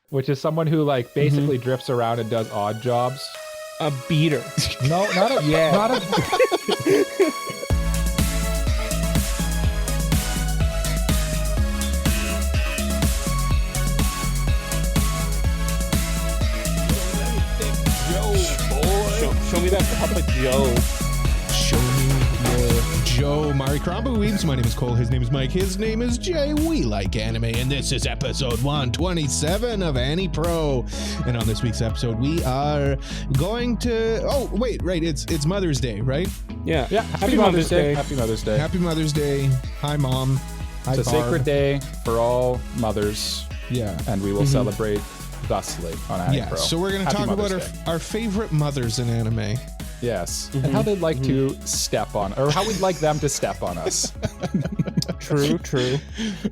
which is someone who like basically drifts around and does odd jobs. A beater. No, not a Yeah. not a Show me that Papa Joe. Show me your Joe. Mari Kramba Weebs. My name is Cole. His name is Mike. His name is Jay. We like anime, and this is episode 127 of AniPro. And on this week's episode, we are going to. Oh, wait, right. It's Mother's Day, right? Yeah. yeah. Happy Mother's Day. Happy Mother's Day. Happy Mother's Day. Hi, Mom. Hi, It's a Barb. sacred day for all mothers, Yeah. and we will celebrate thusly on AniPro. Yeah, so we're going to Happy talk about Mother's Day. our favorite mothers in anime. Yes, and how they'd like to step on, or how we'd like them to step on us. True.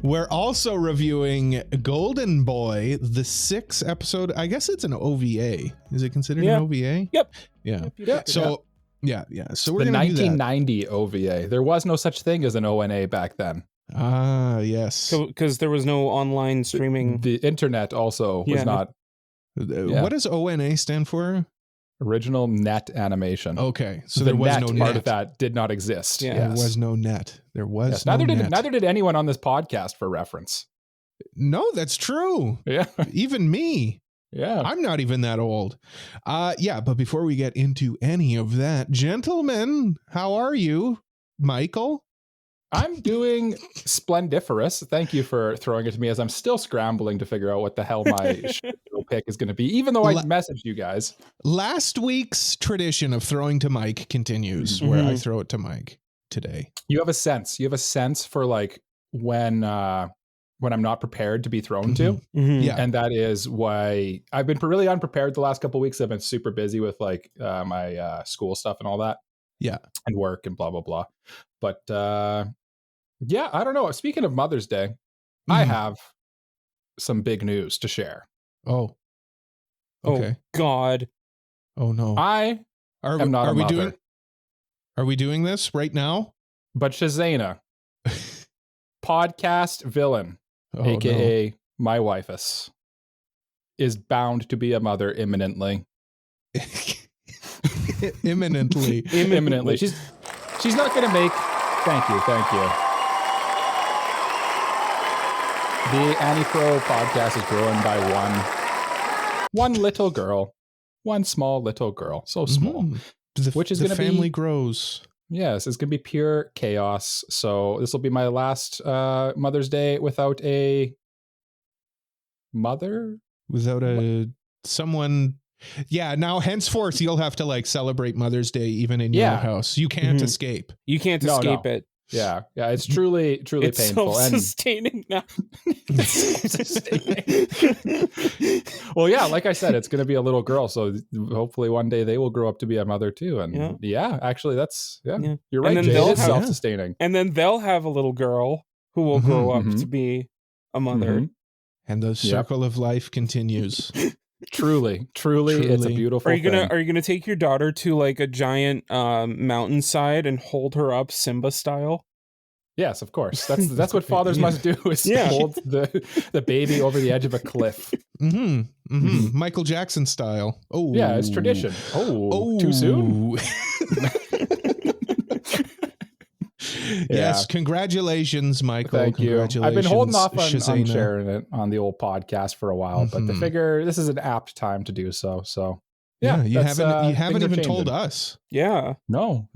We're also reviewing Golden Boy, the 6th episode. I guess it's an OVA. Is it considered an OVA? Yep. Yeah. Yeah. So, yeah. So we're The going to do that. 1990 OVA. There was no such thing as an ONA back then. Ah, yes. Because there was no online streaming. The internet also was Yeah. not What does ONA stand for? original net animation. Okay, so the there was net no part net. of that did not exist. Yeah. There Yes. was no net. There was Yes. no net. Neither did anyone on this podcast, for reference. No, that's true. Yeah. Even me. Yeah. I'm not even that old. Yeah, but before we get into any of that, gentlemen, how are you? Michael? I'm doing splendiferous. Thank you for throwing it to me as I'm still scrambling to figure out what the hell my show pick is going to be, even though I messaged you guys. Last week's tradition of throwing to Mike continues, where I throw it to Mike today. You have a sense. You have a sense for like when I'm not prepared to be thrown to. Yeah. And that is why I've been really unprepared the last couple of weeks. I've been super busy with like my school stuff and all that. Yeah. And work and blah, blah, blah. But yeah, I don't know. Speaking of Mother's Day, I have some big news to share. Oh. Okay. Oh, God. Oh, no. I am not a mother. Are we doing this right now? But Shazana, podcast villain, Oh, aka my wifus, is bound to be a mother imminently. no. Imminently. Imminently. She's not going to make. Thank you. The AniPro podcast is growing by one little girl, one small little girl, so small. Which is the going to be family grows. Yes, it's going to be pure chaos. So this will be my last Mother's Day without a mother. Without someone. Yeah, now henceforth you'll have to like celebrate Mother's Day even in your house. You can't escape. You can't escape it. Yeah, it's truly It's painful. self-sustaining now. Well, yeah, like I said, it's going to be a little girl, so hopefully one day they will grow up to be a mother too. And actually, that's you're right. And then Jay, they'll it is have- self-sustaining. And then they'll have a little girl who will grow up to be a mother. And the circle of life continues. Truly, it's a beautiful Are you thing. gonna take your daughter to like a giant mountainside and hold her up Simba style? Yes, of course. That's what fathers must do, is hold the baby over the edge of a cliff. Michael Jackson style. Oh, yeah, it's tradition. Oh, too soon? Yes, congratulations, Michael. Thank you. I've Congratulations, been holding off on Shazana. sharing it on the old podcast for a while, but I figure this is an apt time to do so. So Yeah, you that's, haven't things are even told changing. us. Yeah. No.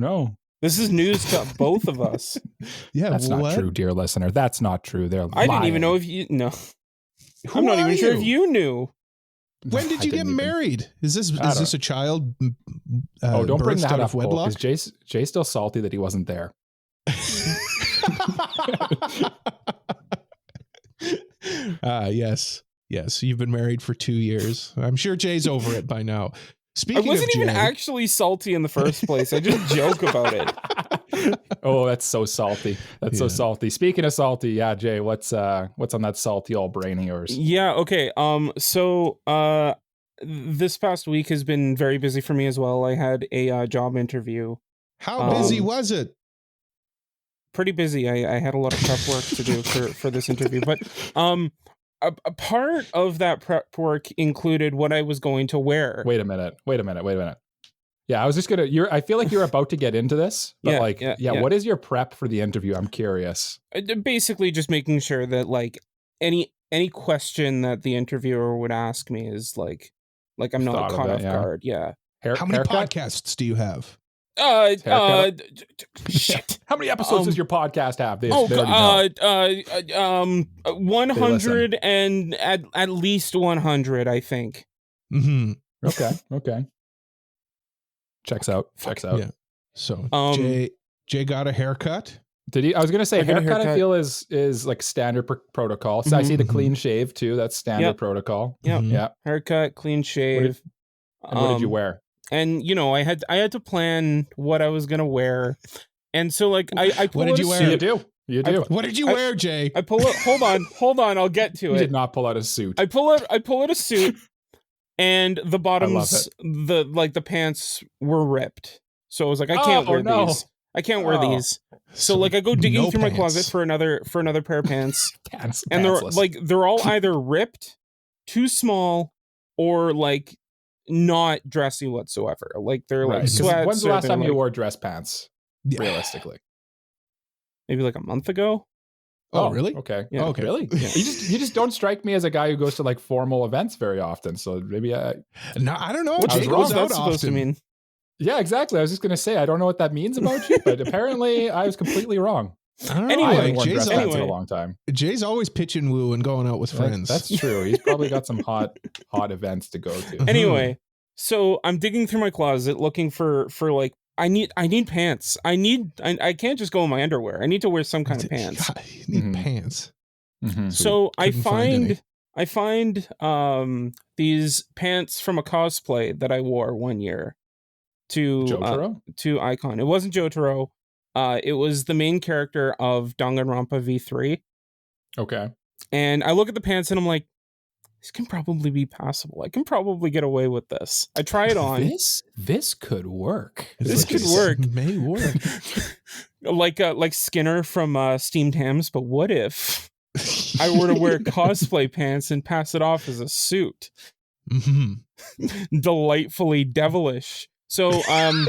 This is news to both of us. Yeah, That's not true, dear listener. That's not true. They're I didn't lying. even know if you Who I'm not are even sure you? if you knew. When did I you get didn't even- married? Is this a child? don't bring birthed that out up, of wedlock? because Jay's still salty that he wasn't there. Yes. You've been married for 2 years. I'm sure Jay's over it by now. Speaking I wasn't of even Jay, actually salty in the first place. I just joke about it. Oh, that's so salty. That's so salty. Speaking of salty, Jay, what's on that salty old brain of yours? Yeah, okay. So this past week has been very busy for me as well. I had a job interview. how busy was it? Pretty busy. I had a lot of prep work to do for this interview. But a part of that prep work included what I was going to wear. Wait a minute. Yeah, I was just gonna. I feel like you're about to get into this, but Yeah. What is your prep for the interview? I'm curious. Basically, just making sure that like any question that the interviewer would ask me is like I'm not caught off guard. Yeah. How many podcasts do you have? Shit. How many episodes does your podcast have? 100 and at least 100, I think. Mm-hmm. Okay. Checks out. Yeah. So Jay got a haircut. Did he? I was gonna say haircut. I feel is like standard protocol. So I see the clean shave too. That's standard protocol. Yeah. Haircut, clean shave. What did you wear? And I had to plan what I was gonna wear, and so like I pull what did you wear? You do. What did you wear, Jay? I pull it. Hold on. I'll get to it. You did not pull out a suit. I pull out a suit, and the bottoms, the pants were ripped. So I was like, I can't wear these. I can't wear these. So like I go digging through my closet for another pair of pants, and they're all either ripped, too small, or like not dressy whatsoever. Like they're like sweats. When's the last time you wore dress pants? Realistically, maybe like a month ago. Oh, really? Okay. Yeah. Okay. Really? Yeah. You just don't strike me as a guy who goes to like formal events very often. So maybe I don't know. What was that supposed to mean? Yeah, exactly. I was just going to say I don't know what that means about you, but apparently I was completely wrong. I don't know. I haven't worn dress pants in a long time. Jay's always pitching woo and going out with friends. That's true. He's probably got some hot events to go to. Anyway, so I'm digging through my closet looking for like I need pants. I can't just go in my underwear. I need to wear some kind of pants. You need pants. Mm-hmm. So I find these pants from a cosplay that I wore one year to Icon. It wasn't Jotaro. It was the main character of Danganronpa V3. Okay. And I look at the pants and I'm like, this can probably be passable. I can probably get away with this. I try it on. This could work. This could work. May work. like Skinner from Steamed Hams, but what if I were to wear cosplay pants and pass it off as a suit? Mm-hmm. Delightfully devilish. So I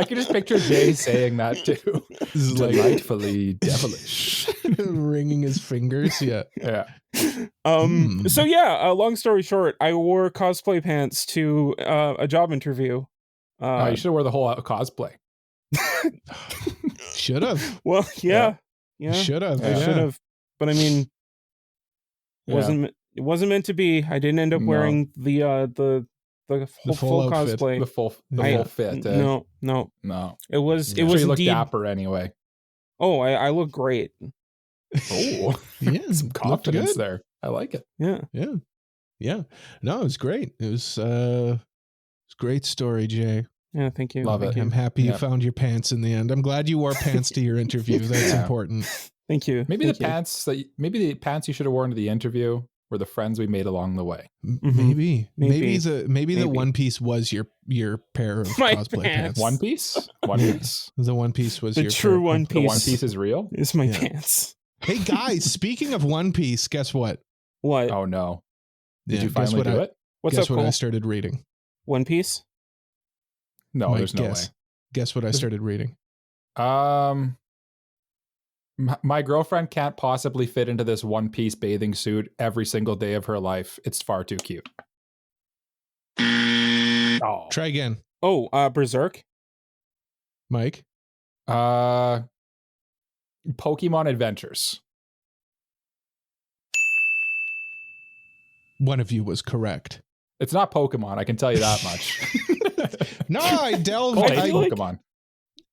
can just picture Jay saying that too. Delightfully devilish. Wringing his fingers. Yeah. So long story short, I wore cosplay pants to a job interview. You should have wore the whole cosplay. Should have. Well, yeah. Should have. I should have. But I mean, it wasn't meant to be. I didn't end up wearing the full cosplay. The full fit. No. It was you look indeed dapper anyway. Oh, I look great. Oh, yeah, some confidence there. I like it. Yeah. No, it was great. It was a great story, Jay. Yeah, thank you. Love it. I'm happy you found your pants in the end. I'm glad you wore pants to your interview. That's important. Thank you. Maybe the pants you should have worn to the interview were the friends we made along the way. Maybe the One Piece was your pair of cosplay pants. One Piece. The One Piece was the your true One Piece. The One Piece is real. It's my pants. Hey guys, speaking of One Piece, guess what? What? Oh no! Did Yeah, you finally do it? What's guess up, what Cole? I started reading? One Piece? No, Mike, there's no way. Guess what I started reading? My girlfriend can't possibly fit into this One Piece bathing suit every single day of her life. It's far too cute. Oh. Try again. Oh, Berserk? Mike? Pokemon Adventures. One of you was correct. It's not Pokemon, I can tell you that much. No, I delved. Pokemon.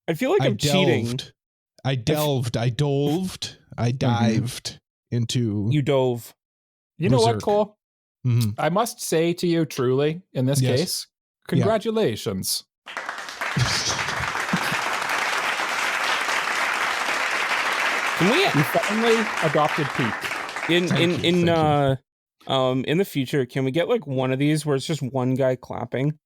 I feel like I'm cheating. I dived into. You dove. You know what, Berserk. Cole? Mm-hmm. I must say to you truly, in this case, congratulations. You finally adopted Peak. In the future, can we get like one of these where it's just one guy clapping?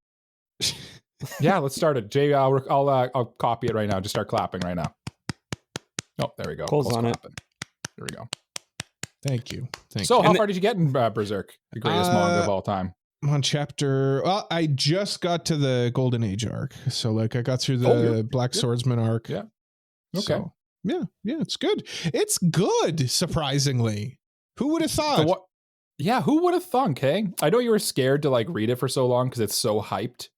Yeah, let's start it. Jay, I'll copy it right now. Just start clapping right now. Oh, there we go. Cole's on clapping. There we go. Thank you. So how far did you get in Berserk, the greatest manga of all time? On chapter, well, I just got to the Golden Age arc. So like I got through the Black Swordsman arc. Yeah. Okay. So, yeah, it's good. It's good, surprisingly. Who would have thought? Who would have thunk, hey? I know you were scared to like read it for so long because it's so hyped.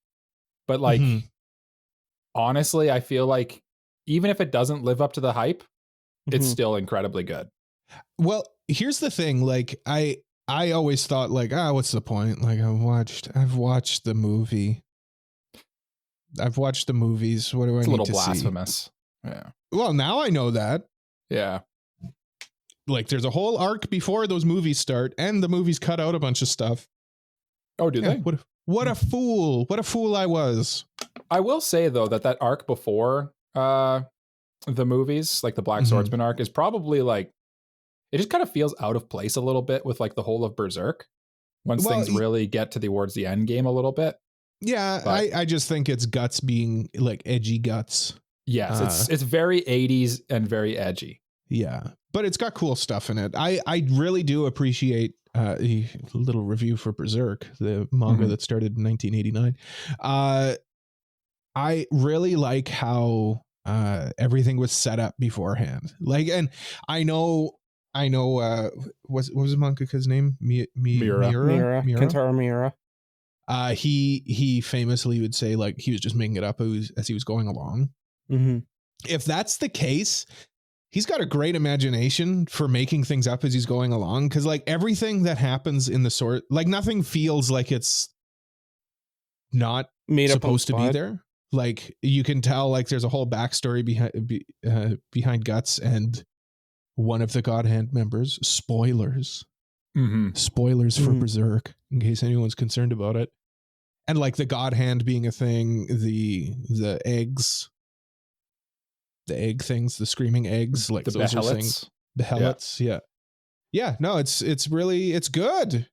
But like honestly, I feel like even if it doesn't live up to the hype, it's still incredibly good. Well, here's the thing, like I always thought like, what's the point? Like I've watched the movie. I've watched the movies. What do I need to see? It's a little blasphemous. Yeah. Well, now I know that. Yeah. Like there's a whole arc before those movies start, and the movies cut out a bunch of stuff. Oh, do they? What a fool. What a fool I was. I will say though that arc before the movies, like the Black Swordsman arc, is probably like, it just kind of feels out of place a little bit with like the whole of Berserk once things really get towards the end game a little bit. Yeah, I just think it's Guts being like edgy Guts. Yes, it's very 80s and very edgy. Yeah, but it's got cool stuff in it. I really do appreciate a little review for Berserk, the manga that started in 1989. I really like how everything was set up beforehand. Like, and I know. What was the mangaka's name? Miura. Kentaro Miura. He famously would say like he was just making it up as he was going along. If that's the case, he's got a great imagination for making things up as he's going along. Because like everything that happens in the sword, like nothing feels like it's not made supposed to be there. Like you can tell like there's a whole backstory behind Guts and one of the God Hand members. Spoilers for Berserk, in case anyone's concerned about it. And like the God Hand being a thing, the eggs, the egg things, the screaming eggs, like the those are things. Behelots, yeah. No, it's good.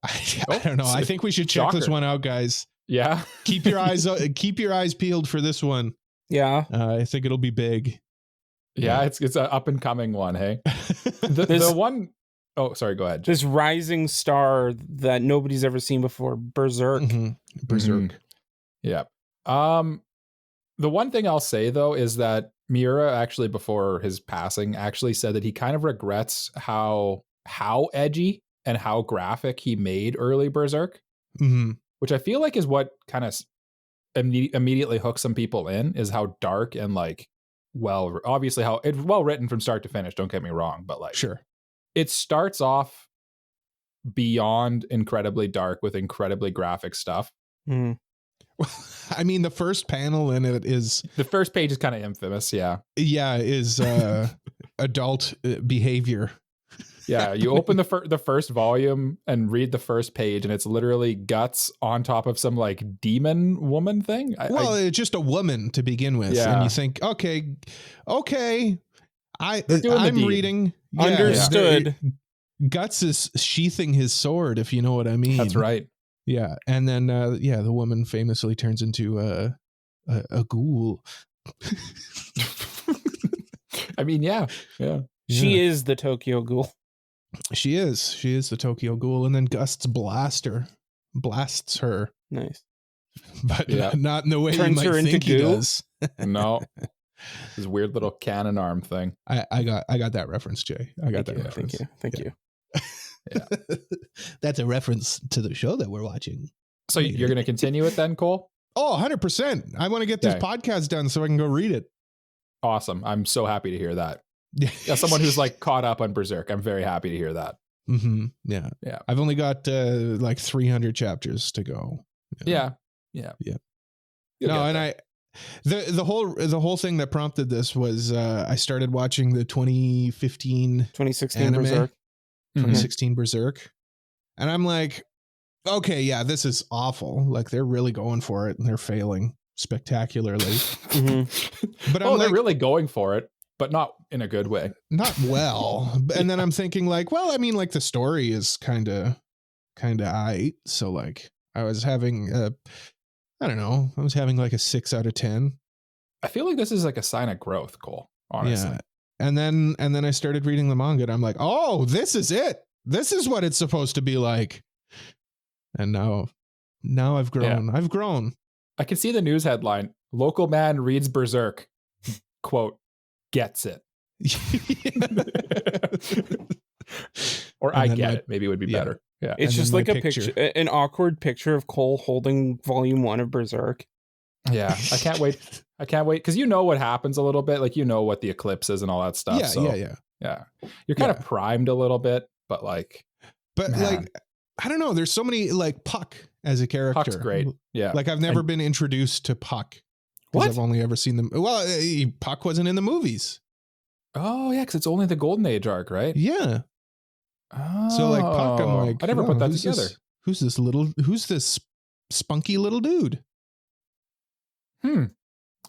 I don't know. I think we should check this one out, guys. Yeah, keep your eyes peeled for this one. Yeah, I think it'll be big. Yeah, it's an up and coming one. Hey, the one. Oh, sorry. Go ahead. This rising star that nobody's ever seen before, Berserk. Berserk. Yeah. The one thing I'll say though is that Miura actually, before his passing, actually said that he kind of regrets how edgy and how graphic he made early Berserk, which I feel like is what kind of immediately hooks some people in, is how dark and like, well, obviously how it's well written from start to finish. Don't get me wrong, but like, sure, it starts off beyond incredibly dark with incredibly graphic stuff. I mean, the first panel in it is the first page is kind of infamous. Yeah, is adult behavior. Yeah, you open the first volume and read the first page, and it's literally Guts on top of some like demon woman thing. It's just a woman to begin with, and you think, okay, I'm reading. Yeah, understood. Guts is sheathing his sword, if you know what I mean. That's right. Yeah, and then the woman famously turns into a ghoul. I mean, yeah. She is the Tokyo Ghoul. She is the Tokyo Ghoul, and then Gust's blasts her. Nice, but not in the way turns you might think he does. No, this weird little cannon arm thing. I got that reference, Jay. I got that reference. Thank you. Yeah, that's a reference to the show that we're watching. So you're going to continue it then, Cole? Oh, 100%. I want to get this podcast done so I can go read it. Awesome. I'm so happy to hear that. As someone who's like caught up on Berserk, I'm very happy to hear that. Yeah. I've only got like 300 chapters to go. Yeah. No, and the whole thing that prompted this was I started watching the 2016 anime, Berserk. 2016 Berserk, and I'm like, okay, yeah, this is awful. Like they're really going for it, and they're failing spectacularly. But they're really going for it, but not in a good way. Not well. And then I'm thinking like, well, I mean, like the story is kind of aight. So like I was having I was having like a 6 out of 10. I feel like this is like a sign of growth, Cole, honestly. And then I started reading the manga and I'm like, oh, this is it. This is what it's supposed to be like. And now I've grown. Yeah. I've grown. I can see the news headline. Local man reads Berserk. Quote, gets it. Or I get it. Maybe it would be better. Yeah. It's just like a picture, an awkward picture of Cole holding volume 1 of Berserk. Yeah. I can't wait. Because you know what happens a little bit. Like, you know what the eclipse is and all that stuff. Yeah. You're kind of primed a little bit, but like. But man. Like, I don't know. There's so many, like Puck as a character. Puck's great. Yeah. Like I've never been introduced to Puck. What? I've only ever seen them. Well, Puck wasn't in the movies. Oh yeah, because it's only the Golden Age arc, right? Yeah. Oh, so like Puck, I'm like, I never put that together. Who's this spunky little dude? And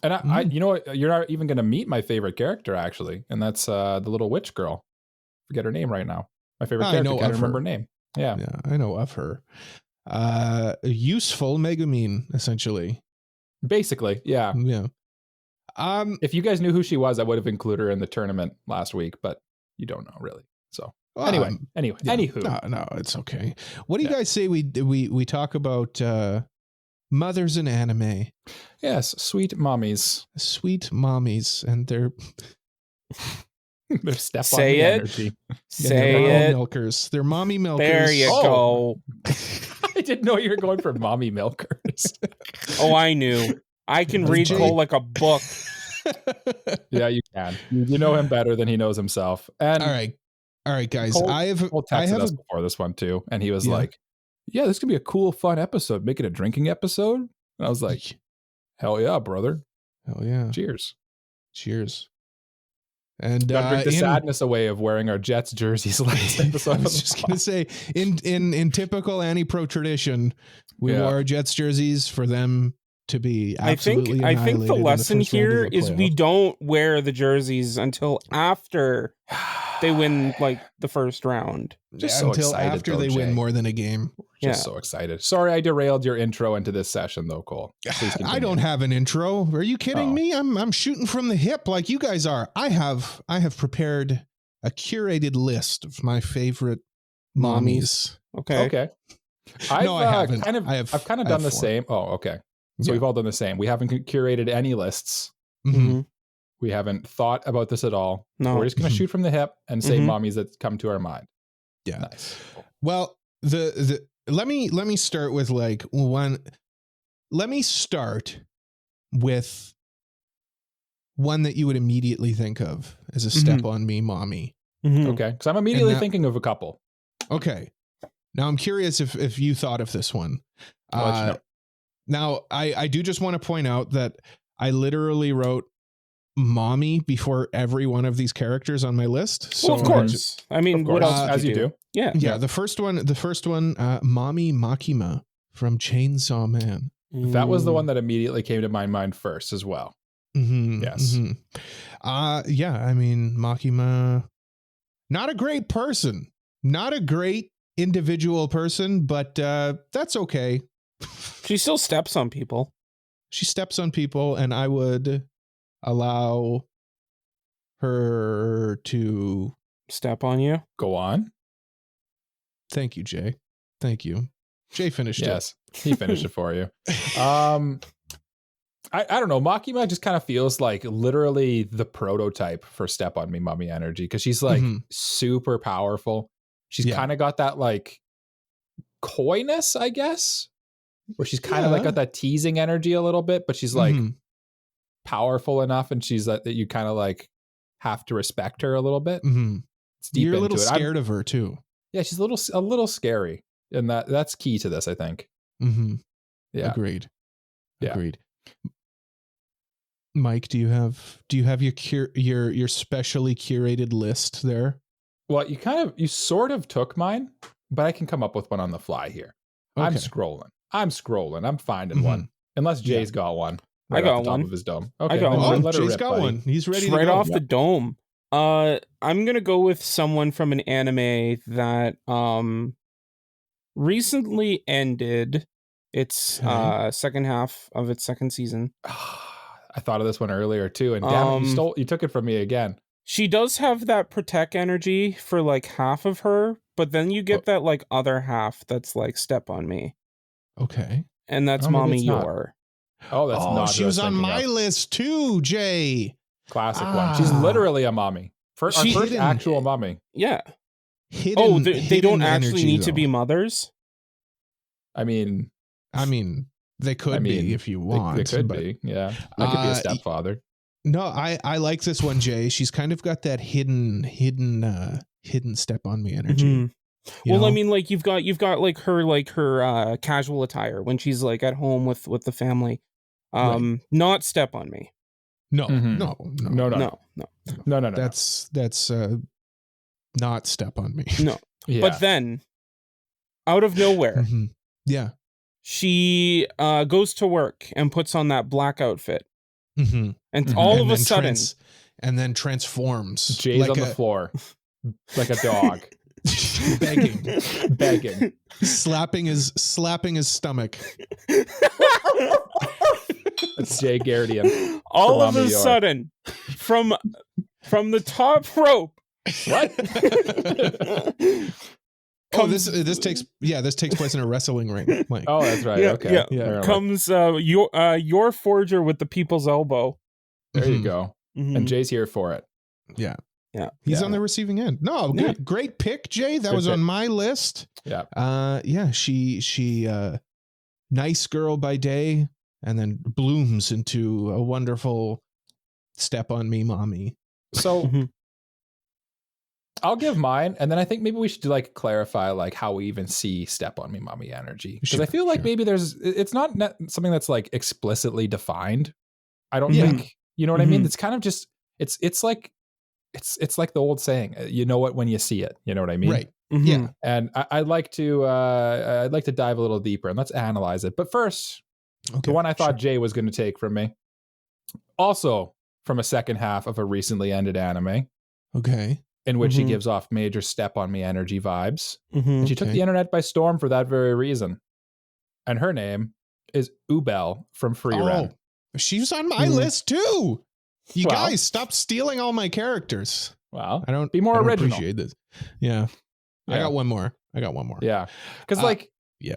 I you know what? You're not even going to meet my favorite character actually, and that's the little witch girl. Forget her name right now. My favorite character. Can't remember her name. Yeah, I know of her. Useful Megumin, essentially. Basically, yeah. If you guys knew who she was, I would have included her in the tournament last week, but you don't know really. So anyway, anywho, no, it's okay. What do you guys say we talk about mothers in anime? Yes, sweet mommies, and their step say on it, energy. Say it, milkers. They're mommy milkers. There you go. I didn't know you were going for mommy milkers. Oh, I knew. I can read Cole like a book. Yeah, you can. You know him better than he knows himself. And all right, guys. Cole texted us before this one too, and he was like, "Yeah, this could be a cool, fun episode. Make it a drinking episode." And I was like, "Hell yeah, brother! Hell yeah! Cheers!" And Gotta drink the sadness away of wearing our Jets jerseys last episode. I was just gonna say, in typical AniPro tradition, we wore our Jets jerseys for them to be absolutely I think the lesson here is we don't wear the jerseys until after they win like the first round. Just so until excited, after they win more than a game. Just so excited. Sorry, I derailed your intro into this session, though, Cole. I don't have an intro. Are you kidding me? I'm shooting from the hip like you guys are. I have prepared a curated list of my favorite mommies. Okay. I've kind of done the same. Oh, okay. So we've all done the same. We haven't curated any lists. Mm-hmm. We haven't thought about this at all. No. We're just going to shoot from the hip and say mommies that come to our mind. Yeah. Nice. Well, let me start with like one. Let me start with one that you would immediately think of as a step on me mommy. Okay. Because I'm immediately thinking of a couple. Okay. Now I'm curious if you thought of this one. Now, I do just want to point out that I literally wrote mommy before every one of these characters on my list. So of course. I mean, what else as you do? Yeah. The first one, mommy Makima from Chainsaw Man. That was the one that immediately came to my mind first as well. Yes. I mean, Makima, not a great person, not a great individual person, but that's okay. She still steps on people. She steps on people, and I would allow her to step on you. Go on. Thank you, Jay. Thank you. Jay finished it. Yes, he finished it for you. I don't know. Makima just kind of feels like literally the prototype for step on me mommy energy, because she's like super powerful. She's kind of got that like coyness, I guess, where she's kind of like got that teasing energy a little bit, but she's like powerful enough, and she's that you kind of like have to respect her a little bit. It's deep. You're a little scared of her too. Yeah, she's a little scary, and that's key to this, I think. Yeah, agreed. Mike, do you have your specially curated list there? Well, you sort of took mine, but I can come up with one on the fly here. Okay. I'm scrolling. I'm finding one. Unless Jay's got one. Right, I got off the top one. of his dome. Okay, I got one. Jay's got one. He's ready to right go. Off the dome. I'm gonna go with someone from an anime that recently ended its second half of its second season. I thought of this one earlier too, and damn it, you took it from me again. She does have that protect energy for like half of her, but then you get that like other half that's like step on me. Okay. And that's Mommy Yor. Oh, that's not. She was on my list too, Jay. Classic one. She's literally a mommy. Our first actual mommy. Yeah. Hidden, they don't actually need to be mothers? I mean, they could be if you want. They could be, yeah. I could be a stepfather. No, I like this one, Jay. She's kind of got that hidden step on me energy. Mm-hmm. Well, know? I mean, like you've got like her casual attire when she's like at home with the family. Right. Not step on me. No. That's not step on me. No. Yeah. But then out of nowhere, yeah, she goes to work and puts on that black outfit. And all of a sudden and then transforms. Jay's on the floor like a dog. begging, slapping his stomach. It's Jay Gardian. All of a sudden, from the top rope. What? This takes place in a wrestling ring. Mike. Oh, that's right. Yeah, okay. Yeah. Comes your forger with the people's elbow. There you go. And Jay's here for it. Yeah. Yeah. He's on the receiving end. No, great pick, Jay. That was on my list. Yeah. She nice girl by day and then blooms into a wonderful step on me mommy. So I'll give mine, and then I think maybe we should like clarify like how we even see step on me mommy energy, because I feel like maybe it's not something that's like explicitly defined. I don't think, you know what I mean? It's kind of just it's like the old saying, you know what when you see it, you know what I mean? Right. Yeah. And I'd like to dive a little deeper and let's analyze it. But first, the one I thought Jay was going to take from me, also from a second half of a recently ended anime. Okay. In which she gives off major step on me energy vibes. And she took the internet by storm for that very reason. And her name is Ubel from Frieren. She was on my list too. You guys, stop stealing all my characters. Well, I don't be more original. Appreciate this. Yeah. I got one more. Yeah. Because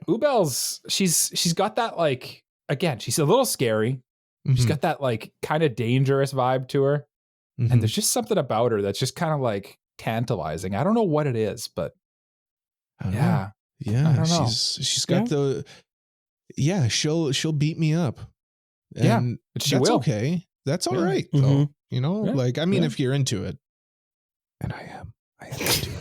Ubel's she's got that like, again, she's a little scary. She's got that like kind of dangerous vibe to her. And there's just something about her that's just kind of like tantalizing. I don't know what it is, but yeah, I don't know. She's got she'll beat me up. And she will. Okay. That's all right, though. You know, like, I mean, if you're into it, and I am into it.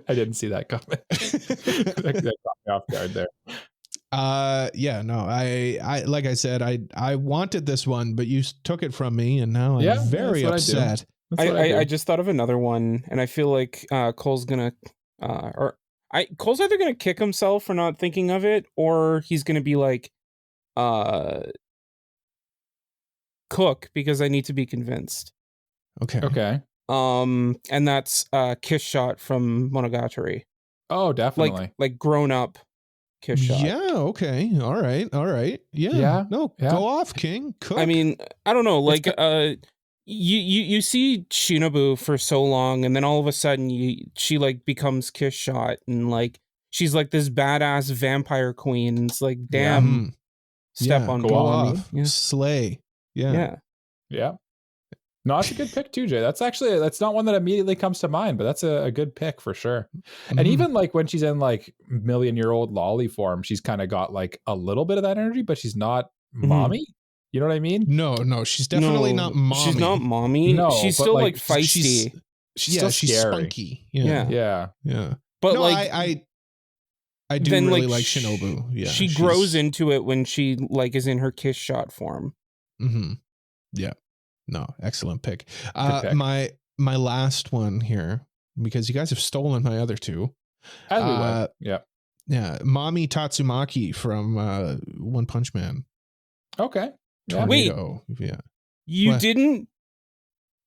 I didn't see that comment. That caught me off guard there. I like I said, I wanted this one, but you took it from me, and now I'm very upset. I just thought of another one, and I feel like Cole's gonna Cole's either gonna kick himself for not thinking of it, or he's gonna be like cook, because I need to be convinced. Okay. And that's Kiss Shot from Monogatari. Oh, definitely. Like grown up Kiss Shot. Yeah, okay. All right. Yeah. No, go off, King. Cook. I mean, I don't know, like you see Shinobu for so long, and then all of a sudden she like becomes Kiss Shot, and like she's like this badass vampire queen. It's like, damn, step on go off. Yeah. Slay. Yeah. No, that's a good pick too, Jay. That's not one that immediately comes to mind, but that's a good pick for sure. And even like when she's in like million-year-old lolly form, she's kind of got like a little bit of that energy, but she's not mommy. You know what I mean? No, she's definitely not mommy. She's not mommy. No, she's still like feisty. She's still scary. Spunky. Yeah. But no, like I do really like Shinobu. Yeah, she grows into it when she like is in her Kiss Shot form. Yeah. No, excellent pick. My last one here, because you guys have stolen my other two. As we would. Yeah. Mami Tatsumaki from One Punch Man. Okay. Tornado. Wait. Yeah. You didn't.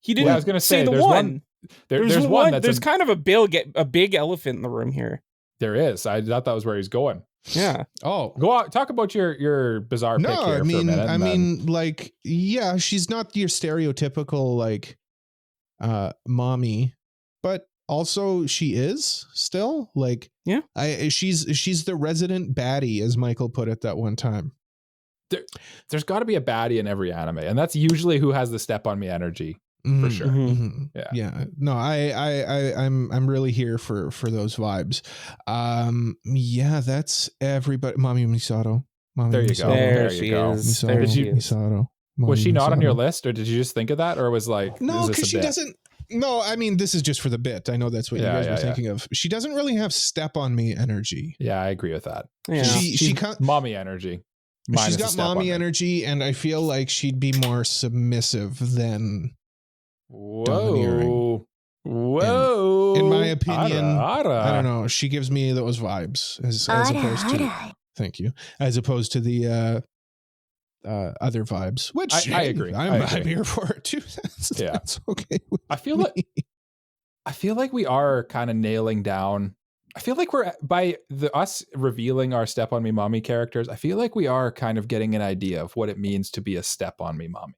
He didn't. I was going to say the there's one. There's one. There's kind of a big elephant in the room here. There is. I thought that was where he's going. Yeah. Oh, go out. Talk about your bizarre pick here for a minute. I mean, like, yeah, she's not your stereotypical like mommy, but also she is still like, yeah. She's the resident baddie, as Michael put it that one time. There's got to be a baddie in every anime, and that's usually who has the step on me energy. For sure. Yeah. No, I'm really here for those vibes. Yeah, that's everybody. Mommy Misato. There you go. There you go. Misato. Was she not on your list, or did you just think of that, or was like, no, because she doesn't. No, I mean, this is just for the bit. I know that's what you guys were thinking of. She doesn't really have step on me energy. Yeah, I agree with that. Yeah. She's mommy energy. She's got mommy energy, and I feel like she'd be more submissive than domineering. Whoa. In my opinion, I don't know. She gives me those vibes as opposed to. Thank you. As opposed to the other vibes, which I agree. I'm here for it too. That's okay. I feel like we are kind of nailing down. I feel like we're by us revealing our step on me mommy characters. I feel like we are kind of getting an idea of what it means to be a step on me mommy.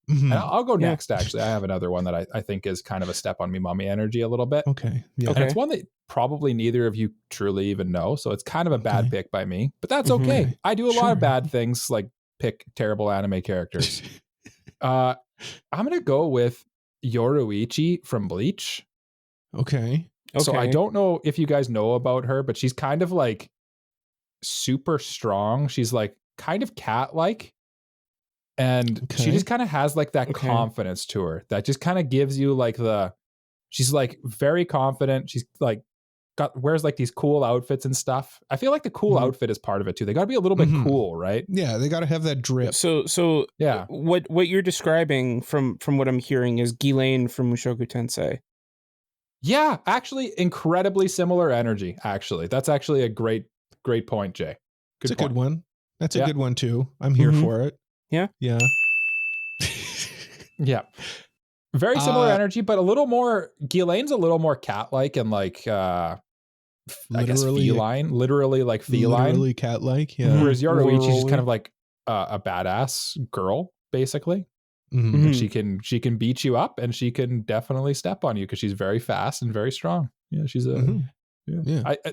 And I'll go next. Actually, I have another one that I think is kind of a step on me mommy energy a little bit. Okay. Yeah. And it's one that probably neither of you truly even know. So it's kind of a bad pick by me, but that's okay. I do a lot of bad things, like pick terrible anime characters. I'm going to go with Yoruichi from Bleach. Okay. So I don't know if you guys know about her, but she's kind of like super strong. She's like kind of cat-like. And she just kind of has like that confidence to her that just kind of gives you like she's like very confident. She's like wears like these cool outfits and stuff. I feel like the cool outfit is part of it too. They got to be a little bit cool, right? Yeah, they got to have that drip. So yeah. What you're describing from what I'm hearing is Ghislaine from Mushoku Tensei. Yeah, actually, incredibly similar energy. Actually, that's actually a great point, Jay. It's a good one. That's a good one too. I'm here for it. Yeah. Yeah. Yeah. Very similar energy, but a little more. Ghislaine's a little more cat-like and like I guess feline, literally like feline, literally cat-like. Yeah. Whereas Yoruichi's kind of like a badass girl, basically. And she can beat you up, and she can definitely step on you because she's very fast and very strong. Yeah, she's a.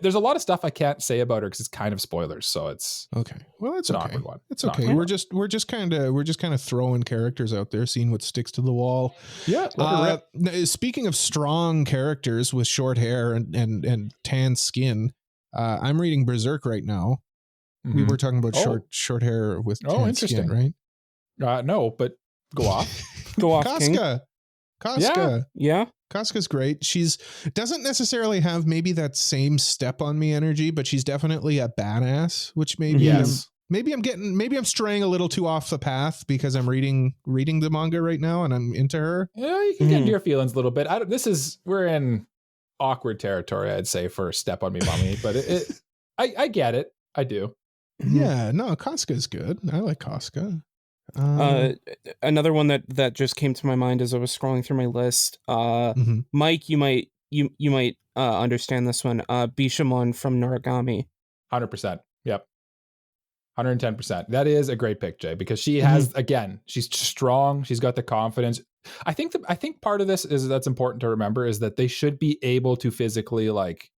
There's a lot of stuff I can't say about her because it's kind of spoilers, so it's okay. Well, it's an awkward one. It's okay. We're just kind of throwing characters out there, seeing what sticks to the wall. Yeah. Speaking of strong characters with short hair and tan skin, I'm reading Berserk right now. We were talking about short hair with tan skin, right? No, but go off. Go off, Casca. Yeah. Casca's great. She's doesn't necessarily have maybe that same step on me energy, but she's definitely a badass, which maybe maybe I'm straying a little too off the path because I'm reading the manga right now and I'm into her. Yeah, you can get into your feelings a little bit. We're in awkward territory, I'd say, for step on me mommy, but I get it. I do. Yeah, no, Casca's good. I like Casca. Another one that just came to my mind as I was scrolling through my list. Mike, you might understand this one. Bishamon from Noragami. 100%. Yep. 110%. That is a great pick, Jay, because she has again, she's strong. She's got the confidence. I think part of this is that's important to remember is that they should be able to physically like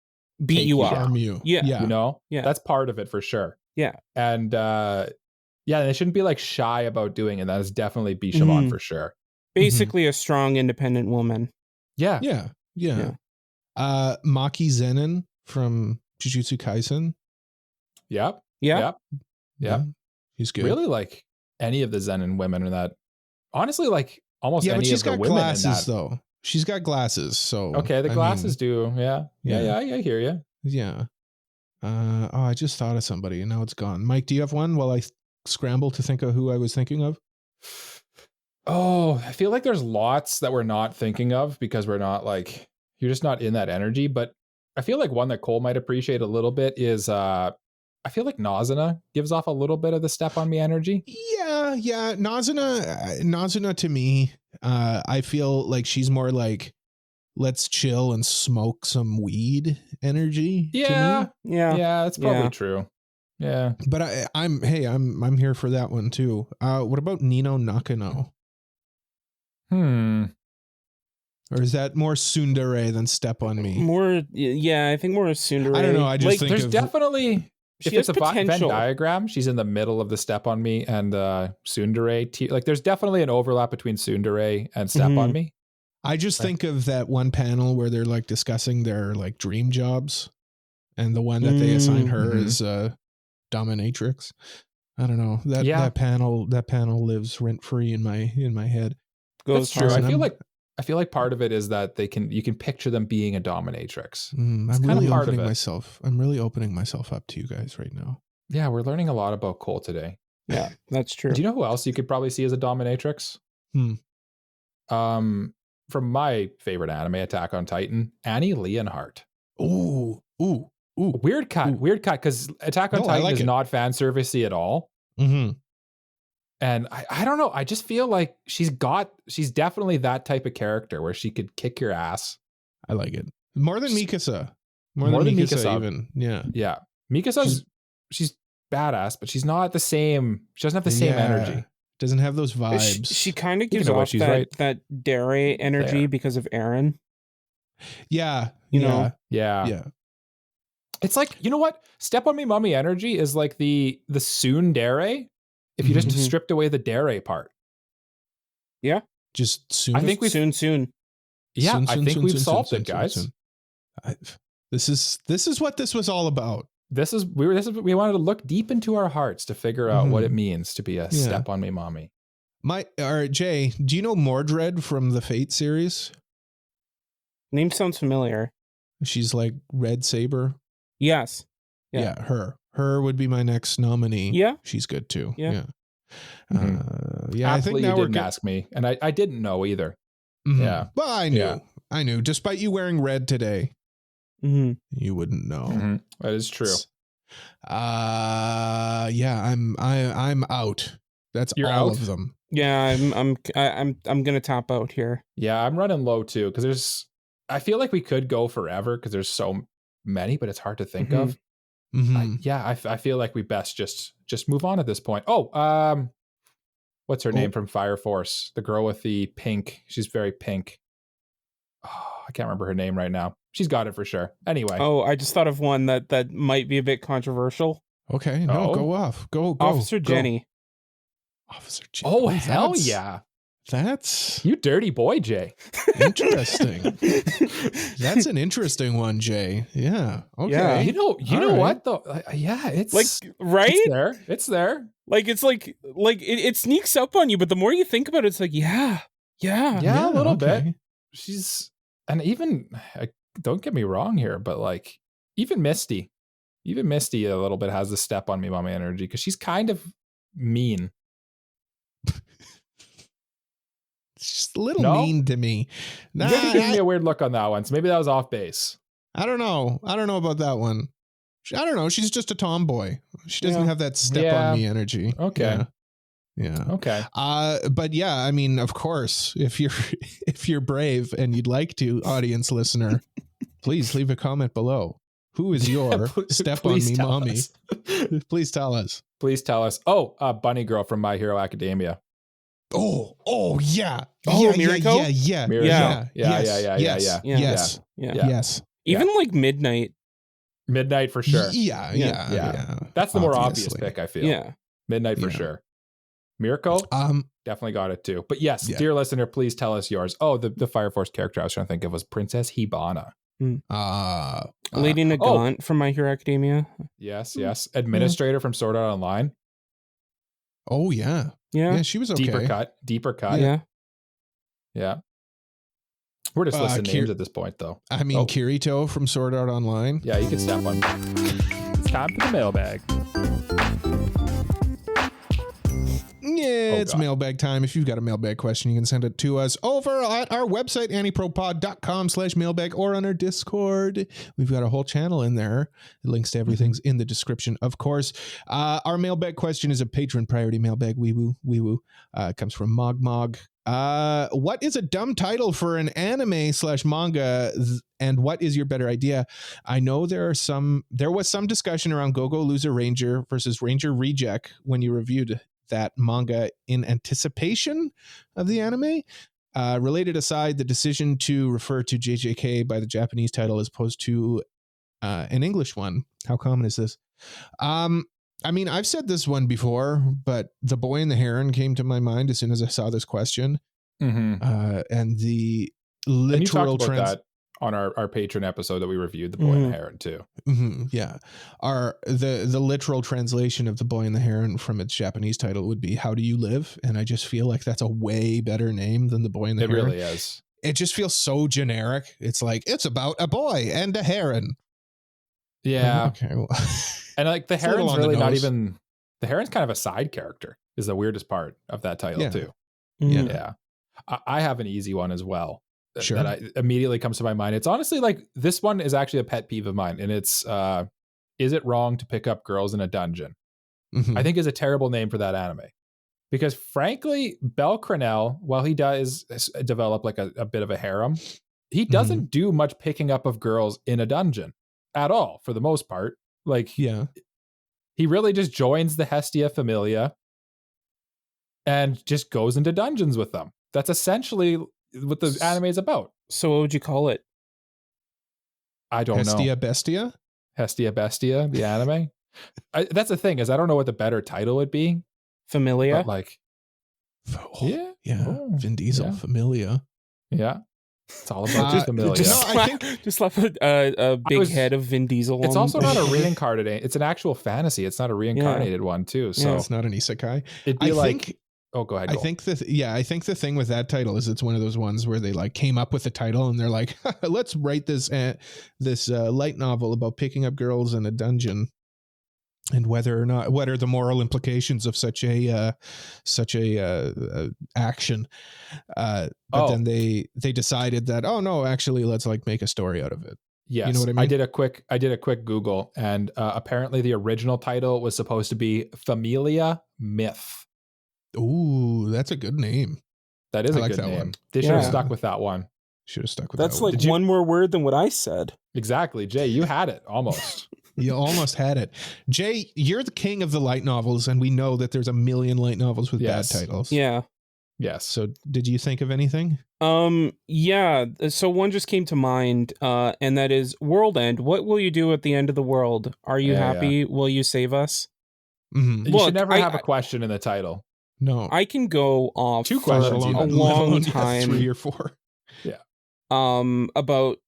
beat you up, harm you. Yeah, you know, that's part of it for sure. Yeah, and they shouldn't be like shy about doing it. That is definitely Bishamon for sure. Basically, a strong, independent woman. Yeah. Maki Zenin from Jujutsu Kaisen. Yep. He's good. Really, like any of the Zenin women in that. Honestly, like almost any of the women glasses, in that. Though she's got glasses, so okay, the glasses do. Yeah. I hear you. Yeah. I just thought of somebody and now it's gone. Mike, do you have one while I scramble to think of who I was thinking of? Oh, I feel like there's lots that we're not thinking of because we're not like, you're just not in that energy. But I feel like one that Cole might appreciate a little bit is, I feel like Nazuna gives off a little bit of the step on me energy. Yeah. Nazuna to me, I feel like she's more like, let's chill and smoke some weed energy. Yeah. To me. Yeah. That's probably true. Yeah. But I'm here for that one too. What about Nino Nakano? Or is that more tsundere than Step on Me? More, yeah, I think more tsundere. I don't know. I just think there's definitely, if it's a Venn potential. diagram, she's in the middle of the Step on Me and tsundere. Like there's definitely an overlap between tsundere and Step on Me. I just think of that one panel where they're like discussing their like dream jobs, and the one that they assign her is dominatrix. I don't know, that panel lives rent free in my head. That's true. I feel like part of it is that you can picture them being a dominatrix. I'm really opening myself. I'm really opening myself up to you guys right now. Yeah, we're learning a lot about Cole today. Yeah, that's true. Do you know who else you could probably see as a dominatrix? From my favorite anime, Attack on Titan, Annie Leonhardt. Ooh. Weird cut, because Attack on Titan is not fan servicey at all. And I don't know. I just feel like she's definitely that type of character where she could kick your ass. I like it. More than Mikasa. More than Mikasa even. Yeah. Yeah. Mikasa's she's badass, but she's not the same. She doesn't have the same energy. Doesn't have those vibes. She kind of gives off that Dare energy because of Eren. Yeah. You know? Yeah. It's like, you know what? Step on Me Mommy energy is like the tsundere if you just stripped away the Dare part. Yeah. Just soon. I think soon. Yeah, I think we've solved it, guys. This is what this was all about. We wanted to look deep into our hearts to figure out what it means to be a Step on Me Mommy. Jay, do you know Mordred from the Fate series? Name sounds familiar. She's like Red Saber. Yes. Yeah, her. Her would be my next nominee. Yeah. She's good too. Yeah. I think now you didn't ask me, and I didn't know either. Yeah. Well, I knew. Yeah. I knew. Despite you wearing red today, you wouldn't know. That is true. I'm out. That's You're all out? of them. Yeah, I'm gonna top out here. Yeah, I'm running low too because I feel like we could go forever because there's so many, but it's hard to think of. I feel like we best just move on at this point. What's her name from Fire Force? The girl with the pink. She's very pink. Oh, I can't remember her name right now. She's got it for sure. Anyway. Oh, I just thought of one that might be a bit controversial. Okay, no, go off. Go. Officer Jenny. Officer Jenny. Oh, hell yeah. That's you dirty boy, Jay. Interesting. That's an interesting one, Jay. Yeah. Okay. Yeah. You know what though? Yeah, it's like right. It's there. Like it's like it sneaks up on you, but the more you think about it, it's like yeah, a little bit. She's and even don't get me wrong here, but like even Misty a little bit has the Step on Me Mommy energy because she's kind of mean. She's a little mean to me. Nah, you gave me a weird look on that one, so maybe that was off base. I don't know about that one. I don't know. She's just a tomboy. She doesn't have that Step on Me energy. Okay. Yeah. Okay. But yeah, I mean, of course, if you're brave and you'd like to, audience listener, please leave a comment below. Who is your Step on Me Mommy? Please tell us. Please tell us. Oh, Bunny Girl from My Hero Academia. Oh yeah. Oh, Miracle? Yeah. Yes. Even like Midnight for sure. Yeah. That's the more obvious pick, I feel. Yeah. Midnight for sure. Miracle? Definitely got it too. But yes, dear listener, please tell us yours. Oh, the Fire Force character I was trying to think of was Princess Hibana. Lady Nagant from My Hero Academia. Yes. Administrator from Sword Art Online. Oh yeah. She was okay. Deeper cut. Yeah. We're just listing names at this point, though. I mean, Kirito from Sword Art Online. Yeah, you can step on. It's time for the mailbag. Yeah, it's mailbag time. If you've got a mailbag question, you can send it to us over at our website, AniProPod.com/mailbag, or on our Discord. We've got a whole channel in there. The links to everything's in the description, of course. Our mailbag question is a patron priority mailbag. Wee woo. It comes from Mogmog. What is a dumb title for an anime / manga, and what is your better idea? I know there was some discussion around Go-Go Loser Ranger versus Ranger Reject when you reviewed that manga in anticipation of the anime. Related aside, the decision to refer to JJK by the Japanese title as opposed to an English one. How common is this? I mean, I've said this one before, but The Boy and the Heron came to my mind as soon as I saw this question. Mm-hmm. And the literal and you talked about that on our patron episode that we reviewed, The Boy and the Heron too. Yeah. The literal translation of The Boy and the Heron from its Japanese title would be How Do You Live? And I just feel like that's a way better name than The Boy and the Heron. It really is. It just feels so generic. It's like, it's about a boy and a heron. Yeah. Okay. Well, and like the heron's really not even, the heron's kind of a side character is the weirdest part of that title too. Yeah. I have an easy one as well. Sure. That immediately comes to my mind. It's honestly like, this one is actually a pet peeve of mine. And it's, is it wrong to pick up girls in a dungeon? I think is a terrible name for that anime. Because frankly, Bel Crenel, while he does develop like a bit of a harem, he doesn't do much picking up of girls in a dungeon at all, for the most part. Like, he really just joins the Hestia Familia and just goes into dungeons with them. That's essentially what the anime is about. So what would you call it? I don't know. Hestia Bestia? Hestia Bestia, the anime. That's the thing, is I don't know what the better title would be. Familia? But like, Vin Diesel, Familia. Yeah. It's all about just Familia. Just left a big head of Vin Diesel. It's also not a reincarnated. It's an actual fantasy. It's not a reincarnated one too. So it's not an isekai. It'd be oh, go ahead. I think the thing with that title is it's one of those ones where they like came up with a title and they're like, let's write this light novel about picking up girls in a dungeon. And what are the moral implications of such a action? But then they decided that, oh no, actually let's like make a story out of it. Yes, you know what I mean? I did a quick Google, and apparently the original title was supposed to be Familia Myth. Ooh, that's a good name. That is a good name. One. They should have stuck with that one. Should have stuck with that's that one. That's like one more word than what I said. Exactly, Jay. You had it almost. You almost had it. Jay, you're the king of the light novels, and we know that there's a million light novels with bad titles. Yeah. Yes. So did you think of anything? Yeah. So one just came to mind, and that is World End. What will you do at the end of the world? Are you happy? Yeah. Will you save us? You should never have a question in the title. No. I can go off 2 questions for a long time. 3 or 4. Yeah. About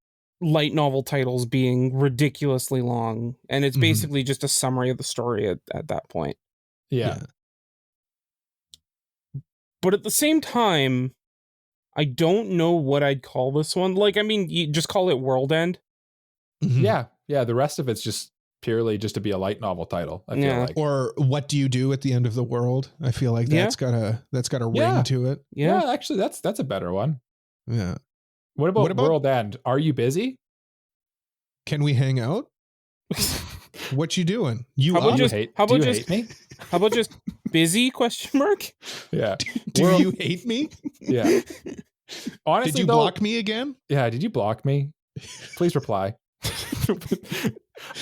light novel titles being ridiculously long, and it's basically just a summary of the story at that point. Yeah. But at the same time, I don't know what I'd call this one. Like, I mean, you just call it World End. Yeah. The rest of it's just purely just to be a light novel title. I feel like. Or what do you do at the end of the world? I feel like that's got a ring to it. Yeah, actually, that's a better one. Yeah. What about World End? Are you busy? Can we hang out? What you doing? Do you hate me? How about just busy ? Yeah. Do you hate me? Yeah. Honestly, did you block me again? Yeah. Did you block me? Please reply.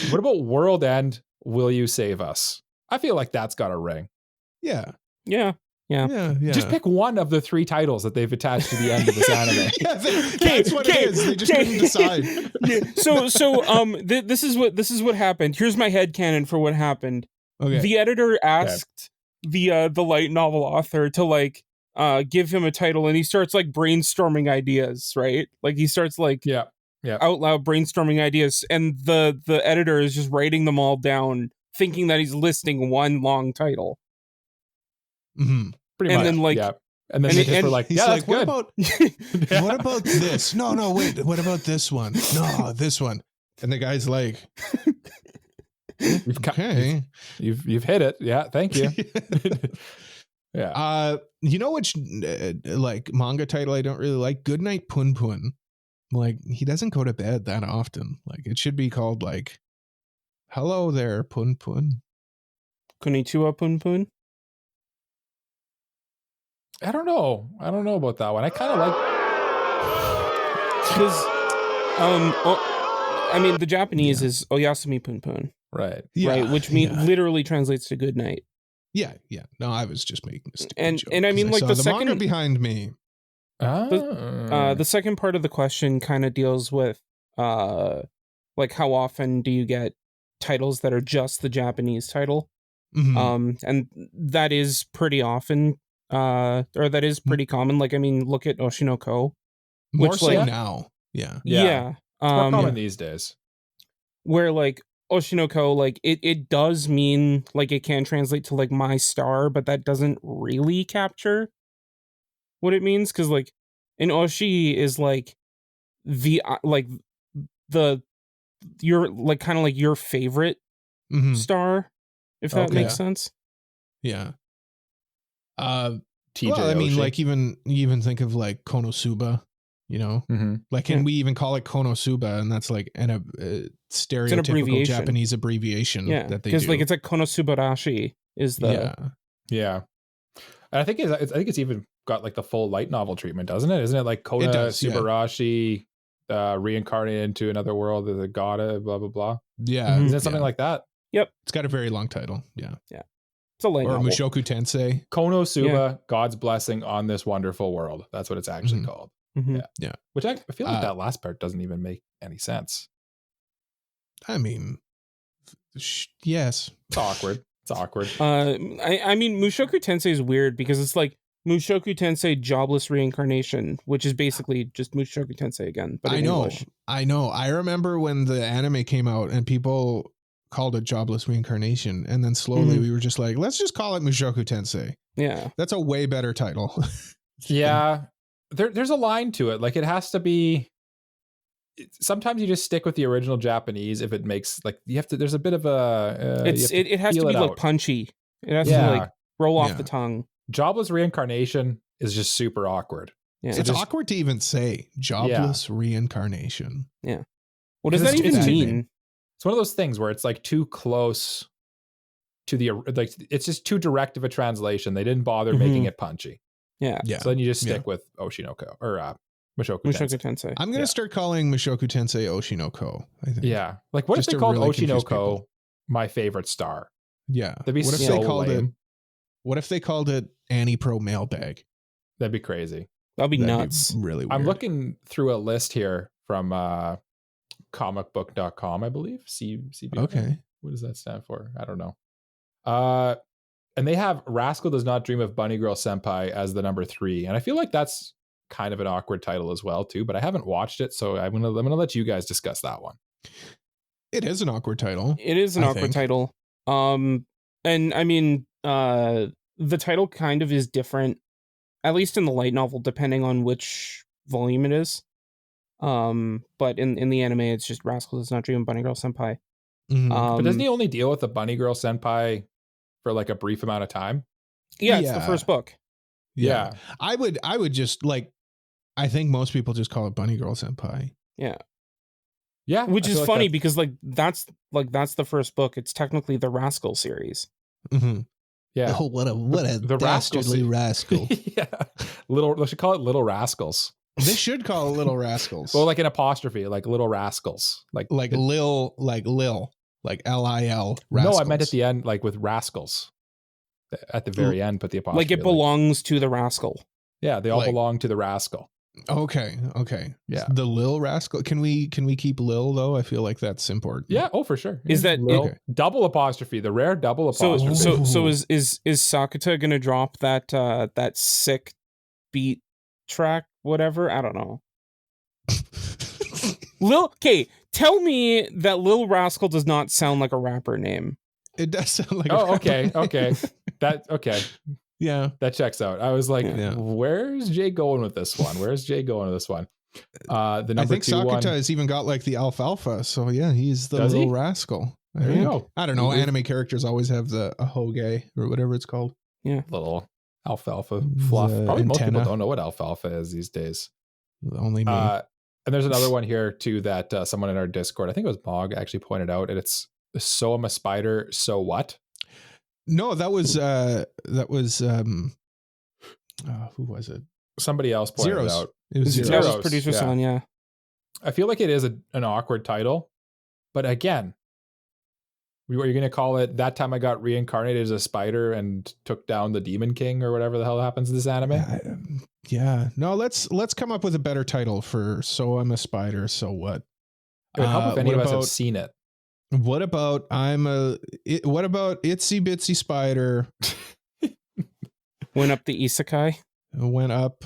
What about World End? Will you save us? I feel like that's got a ring. Yeah. Just pick one of the 3 titles that they've attached to the end of this anime. That's what it is. They just couldn't decide. This is what happened. Here's my headcanon for what happened. Okay. The editor asked the light novel author to like give him a title, and he starts like brainstorming ideas, right? Like he starts like out loud brainstorming ideas, and the editor is just writing them all down, thinking that he's listing one long title. Pretty and much. Then like, and then they just were like, yeah, that's like, good. What about this? No, wait. What about this one? No, this one. And the guy's like, okay, you've hit it. Yeah, thank you. Yeah. You know which like manga title I don't really like? Goodnight Pun Pun. Like he doesn't go to bed that often. Like it should be called like, hello there, Pun Pun. Konnichiwa Pun Pun. I don't know about that one. I kind of like because I mean the Japanese is Oyasumi Punpun, right, right, which literally translates to good night. Yeah. No, I was just making a stupid joke, and I mean like the second manga behind me. The second part of the question kind of deals with like how often do you get titles that are just the Japanese title? Mm-hmm. And that is pretty often, or that is pretty common. Like, I mean, look at Oshinoko. More so now. Yeah. It's more common these days. Where like Oshinoko, like it does mean like it can translate to like my star, but that doesn't really capture what it means. Cause like an Oshi is like your like kind of like your favorite star, if that makes sense. Yeah. TJ well, I mean, Oshi. like you even think of like Konosuba, you know, like can we even call it Konosuba? And that's like a stereotypical Japanese abbreviation that they do. Because like it's like Konosubarashi is the And I think it's even got like the full light novel treatment, doesn't it? Isn't it like Konosubarashi reincarnated into another world as a god, blah blah blah? Yeah, isn't it something like that? Yep, it's got a very long title. Yeah. It's a light or novel. Mushoku Tensei. Konosuba, God's blessing on this wonderful world. That's what it's actually called. Yeah. Which I feel like that last part doesn't even make any sense. I mean, yes. It's awkward. I mean, Mushoku Tensei is weird because it's like Mushoku Tensei Jobless Reincarnation, which is basically just Mushoku Tensei again. But in English. I know. I remember when the anime came out and people called it Jobless Reincarnation, and then slowly we were just like, let's just call it Mushoku Tensei. Yeah, that's a way better title. There's a line to it. Like it has to be. Sometimes you just stick with the original Japanese if it makes like you have to. There's a bit of a. It has to be like punchy. It has to like roll off the tongue. Jobless Reincarnation is just super awkward. Yeah. So it's awkward to even say Jobless Reincarnation. Yeah. What does that even mean? It's one of those things where it's like too close to the like. It's just too direct of a translation. They didn't bother making it punchy. Yeah. So then you just stick with Oshinoko or Mushoku Tensei. I'm going to start calling Mushoku Tensei Oshinoko, I think. Yeah. Like what if they called Oshinoko my favorite star? Yeah. That'd be what if so they called lame. it? What if they called it AniPro Mailbag? That'd be crazy. That'd be nuts. Really weird. I'm looking through a list here from comicbook.com, I believe. CB. Okay. What does that stand for? I don't know. And they have Rascal Does Not Dream of Bunny Girl Senpai as the number 3. And I feel like that's kind of an awkward title as well, too. But I haven't watched it, so I'm gonna let you guys discuss that one. It is an awkward title. It is an awkward title. And I mean, the title kind of is different, at least in the light novel, depending on which volume it is. But in the anime, it's just Rascal Does Not Dream of Bunny Girl Senpai. But doesn't he only deal with the Bunny Girl Senpai for like a brief amount of time? Yeah, it's the first book. Yeah. I would just like, I think most people just call it Bunny Girl Senpai. Yeah. Yeah. Which is funny because that's the first book. It's technically the Rascal series. Mm-hmm. Yeah. Oh, what a dastardly rascal. Yeah. They should call it Little Rascals. They should call it Little Rascals. Well, like an apostrophe, like Little Rascals. Like Lil, like Lil. Like Lil. No, I meant at the end, like with Rascals. At the very end, put the apostrophe. Like it belongs to the Rascal. Yeah, they all belong to the Rascal. Okay. Yeah. The Lil Rascal. Can we keep Lil though? I feel like that's important. Yeah. Oh, for sure. Is that double apostrophe? The rare double apostrophe. So is Sakuta gonna drop that sick beat track? Whatever. I don't know. Tell me that Lil Rascal does not sound like a rapper name. It does sound like. Oh, okay. Okay. Yeah, that checks out. I was like, where's Jay going with this one? The number I think 2 Sakuta one has even got like the alfalfa. So yeah, he's the Little Rascal. There you go. I don't know. Anime characters always have the ahoge or whatever it's called. Yeah, little alfalfa fluff. Probably most people don't know what alfalfa is these days. Only me. And there's another one here too that someone in our Discord, I think it was Mog, actually pointed out, and it's "So I'm a spider, so what?" No, that was Who was it? Somebody else pointed Zeros. it out. It was Zeros. That was producer Son, yeah. I feel like it is an awkward title, but again, what are you going to call it? That time I got reincarnated as a spider and took down the Demon King or whatever the hell happens in this anime. Yeah. No, let's come up with a better title for So I'm a Spider, So What? It would help if any of us have seen it. What about what about Itsy Bitsy Spider? Went up the isekai. Went up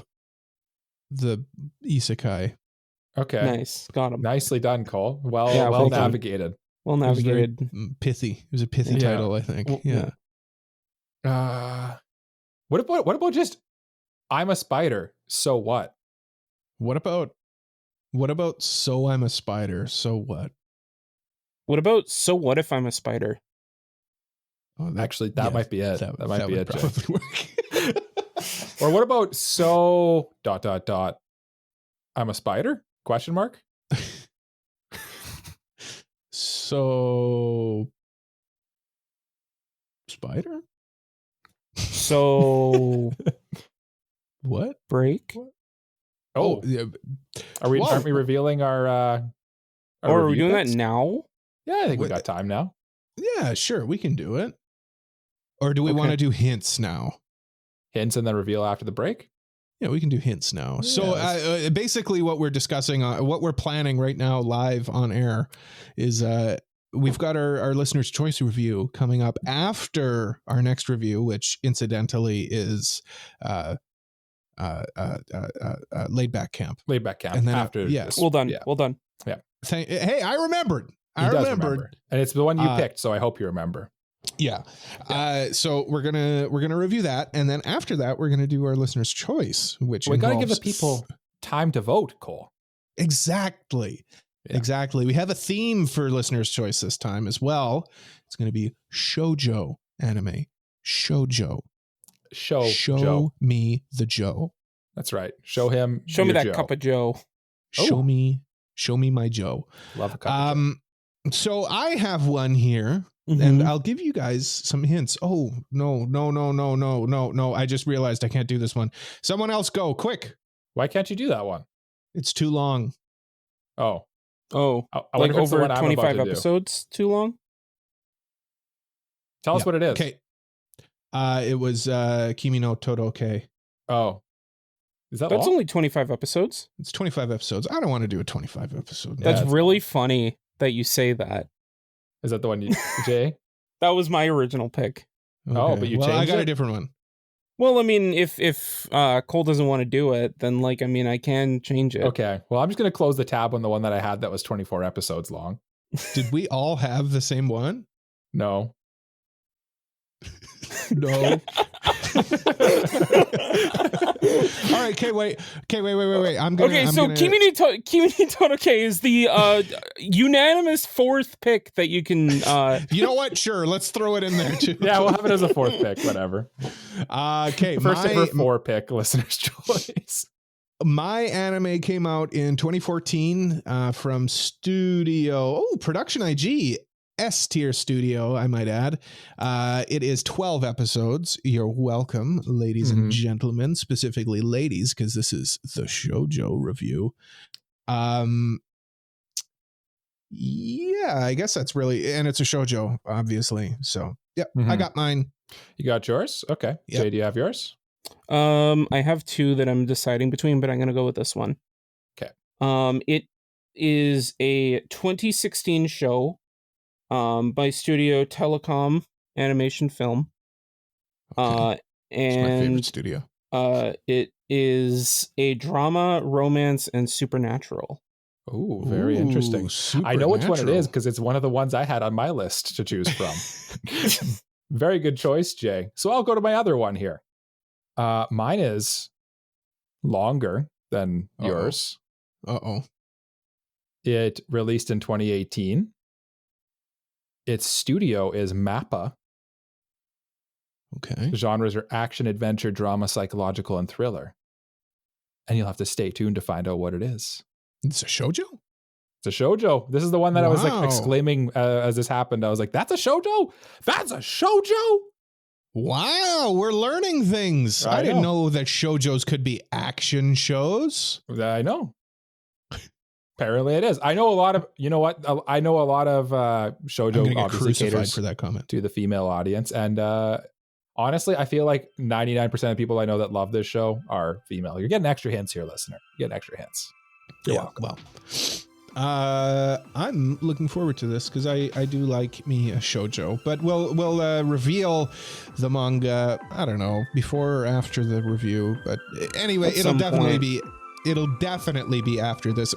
the isekai. Okay. Nice. Got him. Nicely done, Cole. Well navigated. Well navigated. Pithy. It was a pithy title, I think. What about just I'm a spider, so what? What about So I'm a Spider, So What? What about So What If I'm a Spider? Oh, that might be it. That might be it. Probably work. Or what about so ... I'm a spider? ? So Spider? So What? break? Oh, yeah. Aren't we revealing our or are we doing picks? that now? Yeah, I think we got time now. Yeah, sure, we can do it. Or do we want to do hints now? Hints and then reveal after the break? Yeah, we can do hints now. Yeah, So basically what we're discussing, what we're planning right now live on air is we've got our listener's choice review coming up after our next review, which incidentally is Laid Back Camp. Laid Back Camp. And then after yes. Well done. Yeah. Well done. Yeah. Hey, I remembered. He does remember. And it's the one you picked, so I hope you remember. Yeah. So we're gonna review that, and then after that, we're gonna do our listener's choice, which we got to give the people time to vote, Cole. Exactly. Yeah. Exactly. We have a theme for listener's choice this time as well. It's going to be shoujo anime. Shoujo. Show me the Joe. That's right. Show me that Joe. cup of Joe. Show me my Joe. Love a cup of Joe. So I have one here. Mm-hmm. And I'll give you guys some hints. Oh, no. I just realized I can't do this one. Someone else go, quick. Why can't you do that one? It's too long. Oh. I like over 25 episodes too long? Tell us what it is. Okay. It was Kimi no Todoroki. Oh. That's long? Only 25 episodes? It's 25 episodes. I don't want to do a 25 episode. That's really funny that you say that. Is that the one, Jay? That was my original pick. Okay. Oh, but you changed it? I got a different one. Well, I mean, if Cole doesn't want to do it, then I can change it. Okay. Well, I'm just going to close the tab on the one that I had that was 24 episodes long. Did we all have the same one? No. No. All right, wait. Kimi no Todoroki is the unanimous fourth pick that you can. You know what? Sure, let's throw it in there too. Yeah, we'll have it as a fourth pick. Whatever. Okay, first four pick listener's choice. My anime came out in 2014 from Production IG. S-tier studio, I might add. It is 12 episodes. You're welcome, ladies and gentlemen, specifically ladies, because this is the shoujo review. Yeah, I guess that's really, and it's a shoujo, obviously. So, yeah, I got mine. You got yours? Okay. Yep. Jay, do you have yours? I have two that I'm deciding between, but I'm going to go with this one. Okay. It is a 2016 show. By Studio Telecom Animation Film. Okay. And it's my favorite studio. It is a drama, romance, and supernatural. Oh, very interesting. I know which one it is because it's one of the ones I had on my list to choose from. Very good choice, Jay. So I'll go to my other one here. Mine is longer than yours. It released in 2018. Its studio is MAPPA. Okay. The genres are action, adventure, drama, psychological, and thriller. And you'll have to stay tuned to find out what it is. It's a shoujo? It's a shoujo. This is the one that I was exclaiming as this happened. I was like, that's a shoujo? That's a shoujo? Wow, we're learning things. I didn't know that shoujos could be action shows. I know. Apparently it is. I know a lot of, you know what? I know a lot of shoujo obviously caters for that comment to the female audience. And honestly, I feel like 99% of people I know that love this show are female. You're getting extra hints here, listener. You're getting extra hints. You're welcome. Well, I'm looking forward to this because I do like me a shoujo, but we'll reveal the manga, I don't know, before or after the review, but anyway, it'll definitely be after this.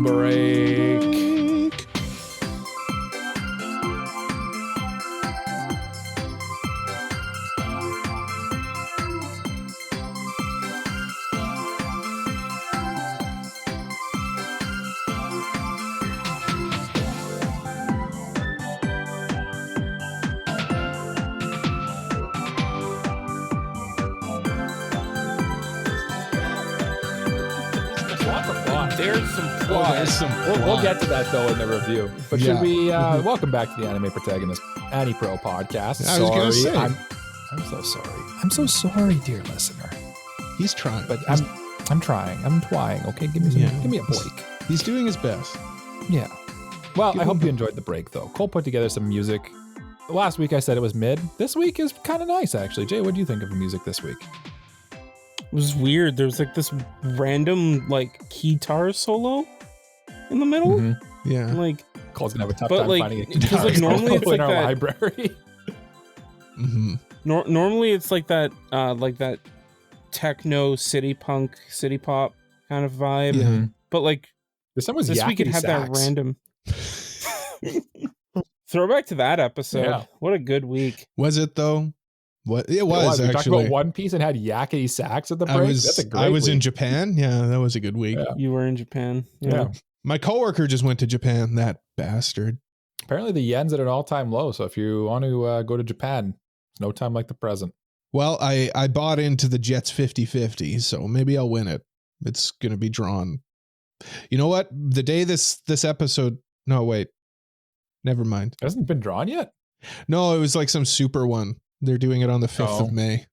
Break. We'll get to that though in the review. But should we welcome back to the Anime Protagonist AniPro podcast. I was gonna say. I'm so sorry. I'm so sorry, dear listener. He's trying. But I'm trying. I'm trying. Okay, give me a break. He's doing his best. Yeah. Well, I hope you enjoyed the break though. Cole put together some music. Last week I said it was mid. This week is kind of nice actually. Jay, what do you think of the music this week? It was weird. There's like this random like guitar solo in the middle. Mm-hmm. Yeah. Like Cole's gonna have a tough time finding a guitar like normally it's in like our that library. Mm-hmm. Normally it's like that techno city punk city pop kind of vibe. Yeah. But like this week it had that random throwback to that episode. Yeah. What a good week. Was it though? What it was we actually. talked about One Piece and had yakety sax at the break. That's a great I was week. in Japan. Yeah, that was a good week. Yeah. You were in Japan. Yeah. My coworker just went to Japan. That bastard. Apparently the yen's at an all-time low. So if you want to go to Japan, it's no time like the present. Well, I bought into the Jets 50-50, so maybe I'll win it. It's going to be drawn. You know what? The day this episode. No, wait. Never mind. It hasn't been drawn yet? No, it was like some super one. They're doing it on the 5th of May.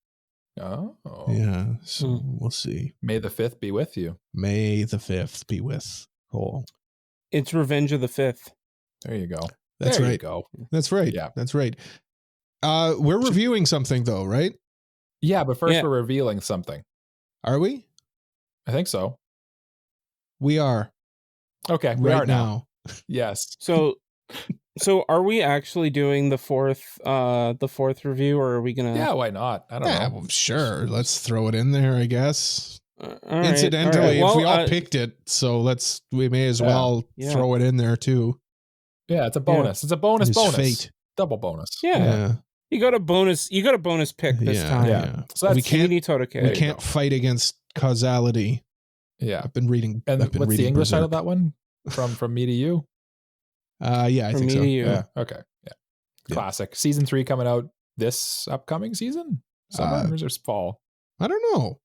Oh. Yeah, so we'll see. May the 5th be with you. May the 5th be with Cole. It's Revenge of the 5th. There you go. That's there right. You go. That's right. Yeah. That's right. We're reviewing something though, right? Yeah, but first we're revealing something. Are we? I think so. We are. Okay, we right are now. Yes. So are we actually doing the fourth review, or are we gonna? Yeah, why not? I don't know. Well, sure. Let's throw it in there, I guess. Right, Incidentally, if we all picked it, so we may as well throw it in there too. Yeah, it's a bonus. Yeah. It's a bonus. Fate. Double bonus. Yeah. You got a bonus pick this time. Yeah. So that's we can't fight against causality. Yeah. I've been reading. And what's the English title of that one? From me to you? Yeah, I think so. Yeah. Okay. Yeah. Classic. Season 3 coming out this upcoming season? Summer or just fall? I don't know.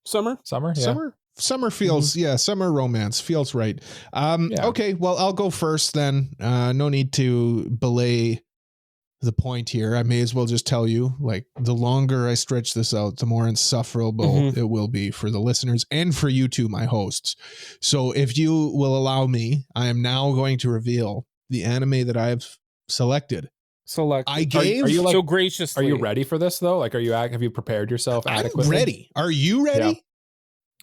Summer? Yeah. Summer feels, summer romance feels right. Okay, well, I'll go first then. No need to belay the point here. I may as well just tell you, like, the longer I stretch this out, the more insufferable it will be for the listeners and for you two, my hosts. So if you will allow me, I am now going to reveal the anime that I've selected. I gave so graciously. Are you ready for this though? Like, have you prepared yourself adequately? I'm ready. Are you ready?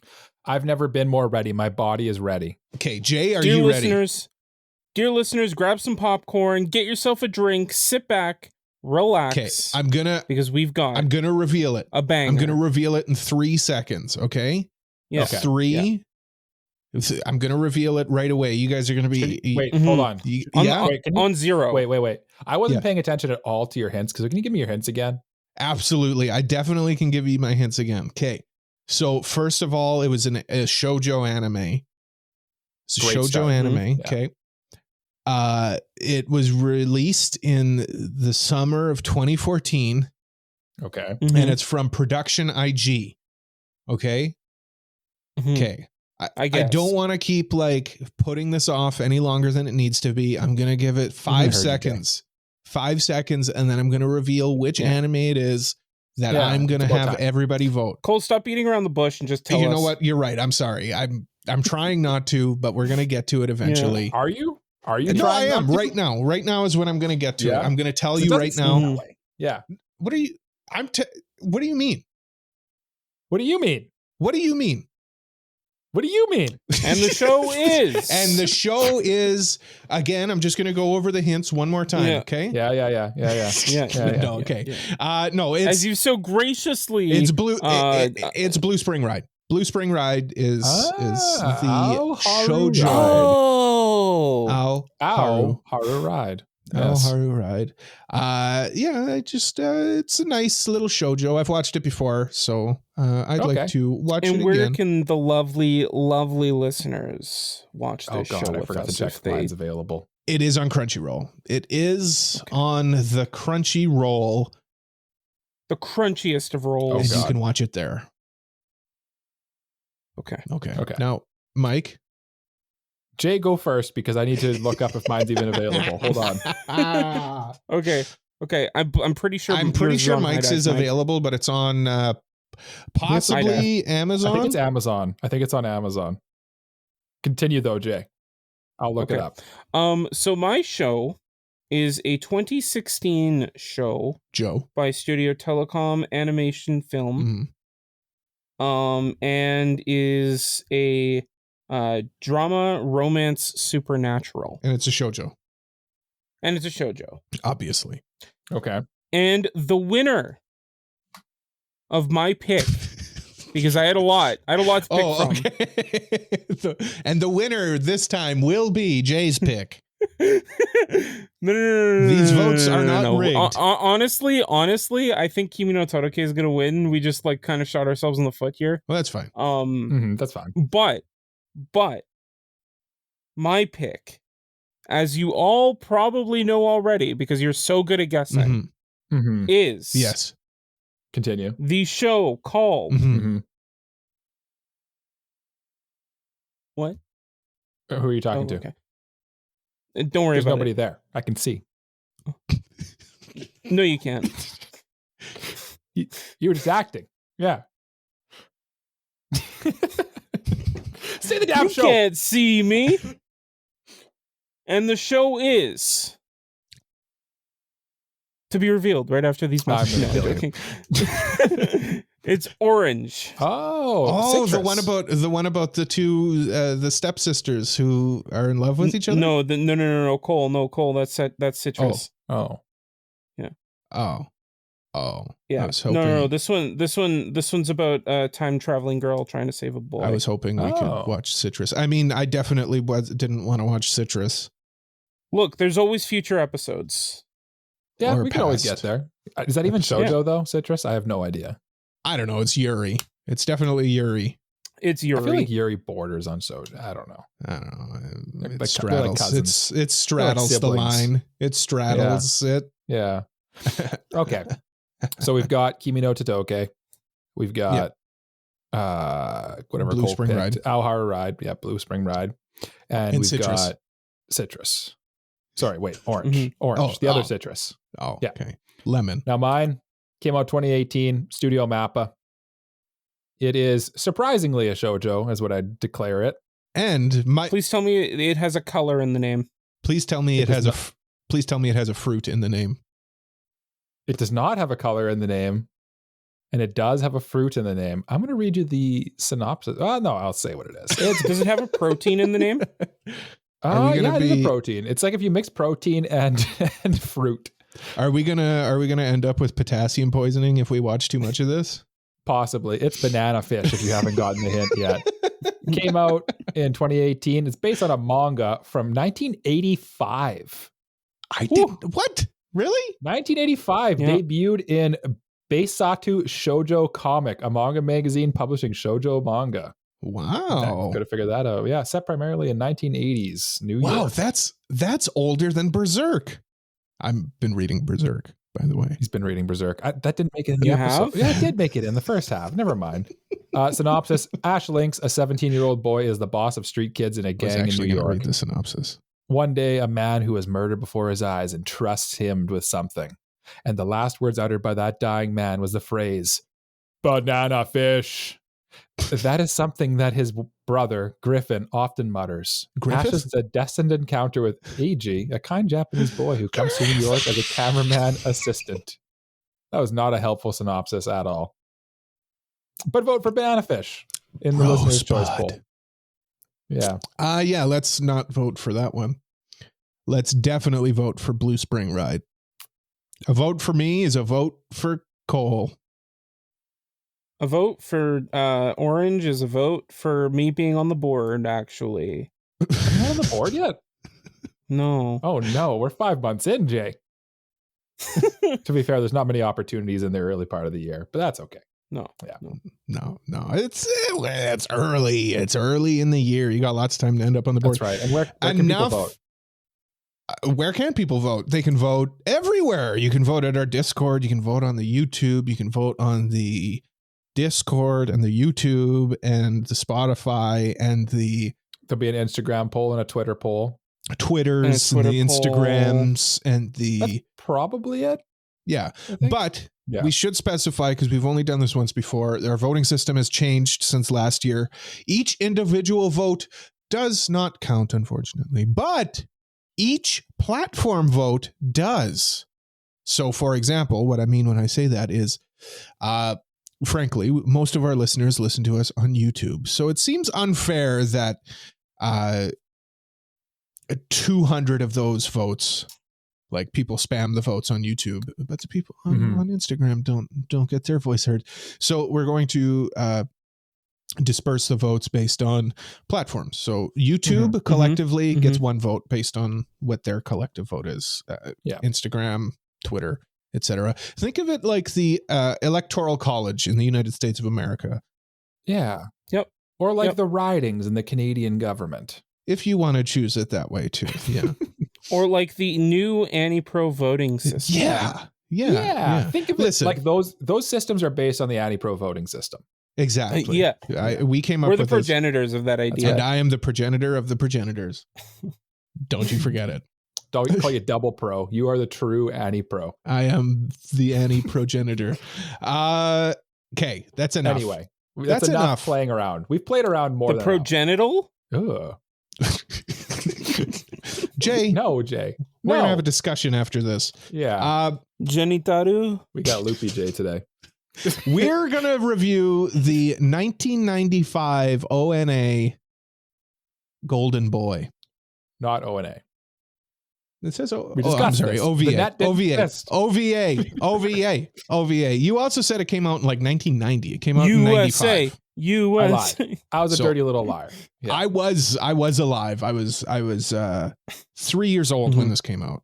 Yeah. I've never been more ready. My body is ready. Okay, Jay, are you ready? Dear listeners, grab some popcorn, get yourself a drink, sit back, relax. Okay, because we've got. I'm gonna reveal it. A banger. I'm gonna reveal it in 3 seconds. Okay. Yeah. Okay. 3. Yeah. I'm gonna reveal it right away. You guys are gonna be. Wait, hold on. On 0. Wait. I wasn't paying attention at all to your hints. Can you give me your hints again? Absolutely, I definitely can give you my hints again. Okay. So first of all, it was a shoujo anime. It's a shoujo anime. Okay. It was released in the summer of 2014. Okay. And it's from Production IG. Okay. Okay. I guess. I don't want to keep like putting this off any longer than it needs to be. I'm going to give it 5 seconds. 5 seconds, and then I'm going to reveal which anime it is that I'm going to have everybody vote. Cole, stop beating around the bush and just tell us. You know what? You're right. I'm sorry. I'm trying not to, but we're going to get to it eventually. Yeah. Are you? No, I am right now. Right now is when I'm going to get to it. I'm going to tell you right now. Yeah. What do you? What do you mean? What do you mean? What do you mean? What do you mean? And the show is. And the show is, again, I'm just going to go over the hints one more time, okay? Yeah. No, okay. No, it's... As you so graciously... It's Blue It's Blue Spring Ride. Blue Spring Ride is the shoujo. Haru Ride. Yes. Haru Ride. It's a nice little shoujo. I've watched it before, so I'd like to watch it again. And where can the lovely, lovely listeners watch this show with I forgot to check if mine's available. It is on Crunchyroll. It is on the Crunchyroll. The crunchiest of rolls. And you can watch it there. Okay. Now, Mike. Jay, go first because I need to look up if mine's even available. Hold on. Okay. I'm pretty sure. I'm pretty sure Mike's is available, but it's on possibly Amazon. I think it's Amazon. I think it's on Amazon. Continue though, Jay. I'll look it up. So my show is a 2016 show, Joe, by Studio Telecom Animation Film, and is a drama, romance, supernatural. And it's a shoujo. Obviously. Okay. And the winner of my pick, because I had a lot to pick from. And the winner this time will be Jay's pick. No. These votes are not rigged. Honestly, I think Kimi no Todoroki is going to win. We just like kind of shot ourselves in the foot here. Well, that's fine. That's fine. But my pick, as you all probably know already because you're so good at guessing, is yes. Continue. The show called What? Who are you talking to? Okay. Don't worry There's about nobody it. there. I can see. No, you can't. You were just acting. Yeah. Say the damn show. You can't see me. And the show is to be revealed right after these messages. It's Orange. Oh, the one about the two the stepsisters who are in love with each other. No, Cole. That's Citrus. Oh. Yeah. I was hoping... No. This one's about a time traveling girl trying to save a boy. I was hoping we could watch Citrus. I mean, I definitely didn't want to watch Citrus. Look, there's always future episodes. Yeah, we can always get there. Is that even shoujo though? Citrus? I have no idea. I don't know. It's Yuri. It's definitely Yuri. It's Yuri. I feel like Yuri borders on shoujo. I don't know. It straddles. It straddles the line. It straddles it. Yeah. Okay. So we've got Kimi no Todoke. We've got whatever Blue Spring Ride. Haru Ride. Yeah, Blue Spring Ride. And we've Citrus. got Citrus. Sorry, wait, Orange. Orange. The other Citrus. Oh, yeah. Okay. Lemon. Now mine came out 2018, Studio Mappa. It is surprisingly a shoujo, is what I'd declare it. And please tell me it has a color in the name. Please tell me it has a fruit in the name. It does not have a color in the name, and it does have a fruit in the name. I'm going to read you the synopsis. Oh, no, I'll say what it is. Does it have a protein in the name? It is a protein. It's like if you mix protein and fruit. Are we gonna end up with potassium poisoning if we watch too much of this? Possibly. It's banana fish if you haven't gotten the hint yet. Came out in 2018. It's based on a manga from 1985. What? Really? 1985 debuted in Beisatu Shoujo Comic, a manga magazine publishing shoujo manga. Wow. Could have figured that out. Yeah, set primarily in 1980s New York. Wow, that's older than Berserk. I've been reading Berserk. by the way. He's been reading Berserk. That didn't make it in the You episode. have? Yeah, it did make it in the first half. Never mind. Synopsis: Ash Lynx, a 17-year-old boy, is the boss of street kids in a gang in New York. Read the synopsis. One day, a man who was murdered before his eyes entrusts him with something. And the last words uttered by that dying man was the phrase, "banana fish." That is something that his brother, Griffin, often mutters. Griffith? Ash is a destined encounter with Eiji, a kind Japanese boy who comes to New York as a cameraman assistant. That was not a helpful synopsis at all. But vote for Banana Fish in the listener's choice poll. Yeah. Yeah, let's not vote for that one. Let's definitely vote for Blue Spring Ride. A vote for me is a vote for Cole. A vote for Orange is a vote for me being on the board, actually. Are you not on the board yet? No. Oh, no. We're 5 months in, Jay. To be fair, there's not many opportunities in the early part of the year, but that's okay. No. Yeah. No. It's early. It's early in the year. You got lots of time to end up on the board. That's right. And where can people vote? Where can people vote? They can vote everywhere. You can vote at our Discord. You can vote on the YouTube. You can vote on the Discord and the YouTube and the Spotify and the... There'll be an Instagram poll and a Twitter poll. Twitters and the Instagrams and the... That's probably it. Yeah. But we should specify, because we've only done this once before, our voting system has changed since last year. Each individual vote does not count, unfortunately, but each platform vote does. So, for example, what I mean when I say that is, frankly, most of our listeners listen to us on YouTube. So it seems unfair that 200 of those votes, like people spam the votes on YouTube, but the people on Instagram don't get their voice heard. So we're going to disperse the votes based on platforms. So YouTube collectively gets one vote based on what their collective vote is. Instagram, Twitter, etc. Think of it like the Electoral College in the United States of America. Yeah. Yep. Or like the ridings in the Canadian government. If you want to choose it that way too. Yeah. Or like the new AniPro voting system. Yeah. Think of it like those systems are based on the AniPro voting system. Exactly. We came up We're with the progenitors of that idea. And I am the progenitor of the progenitors. Don't you forget it. Don't call you double pro. You are the true AniPro. I am the Ani-progenitor. Okay, that's enough. Anyway, that's enough playing around. We've played around more than progenital? Ugh. Jay. No, Jay. We're going to have a discussion after this. Yeah. Genitaru? We got Loopy Jay today. We're going to review the 1995 ONA Golden Boy. Not ONA. It says I'm sorry, OVA. OVA. You also said it came out in like 1990. It came out in 95. USA. I was a dirty little liar. Yeah. I was alive. I was 3 years old when this came out.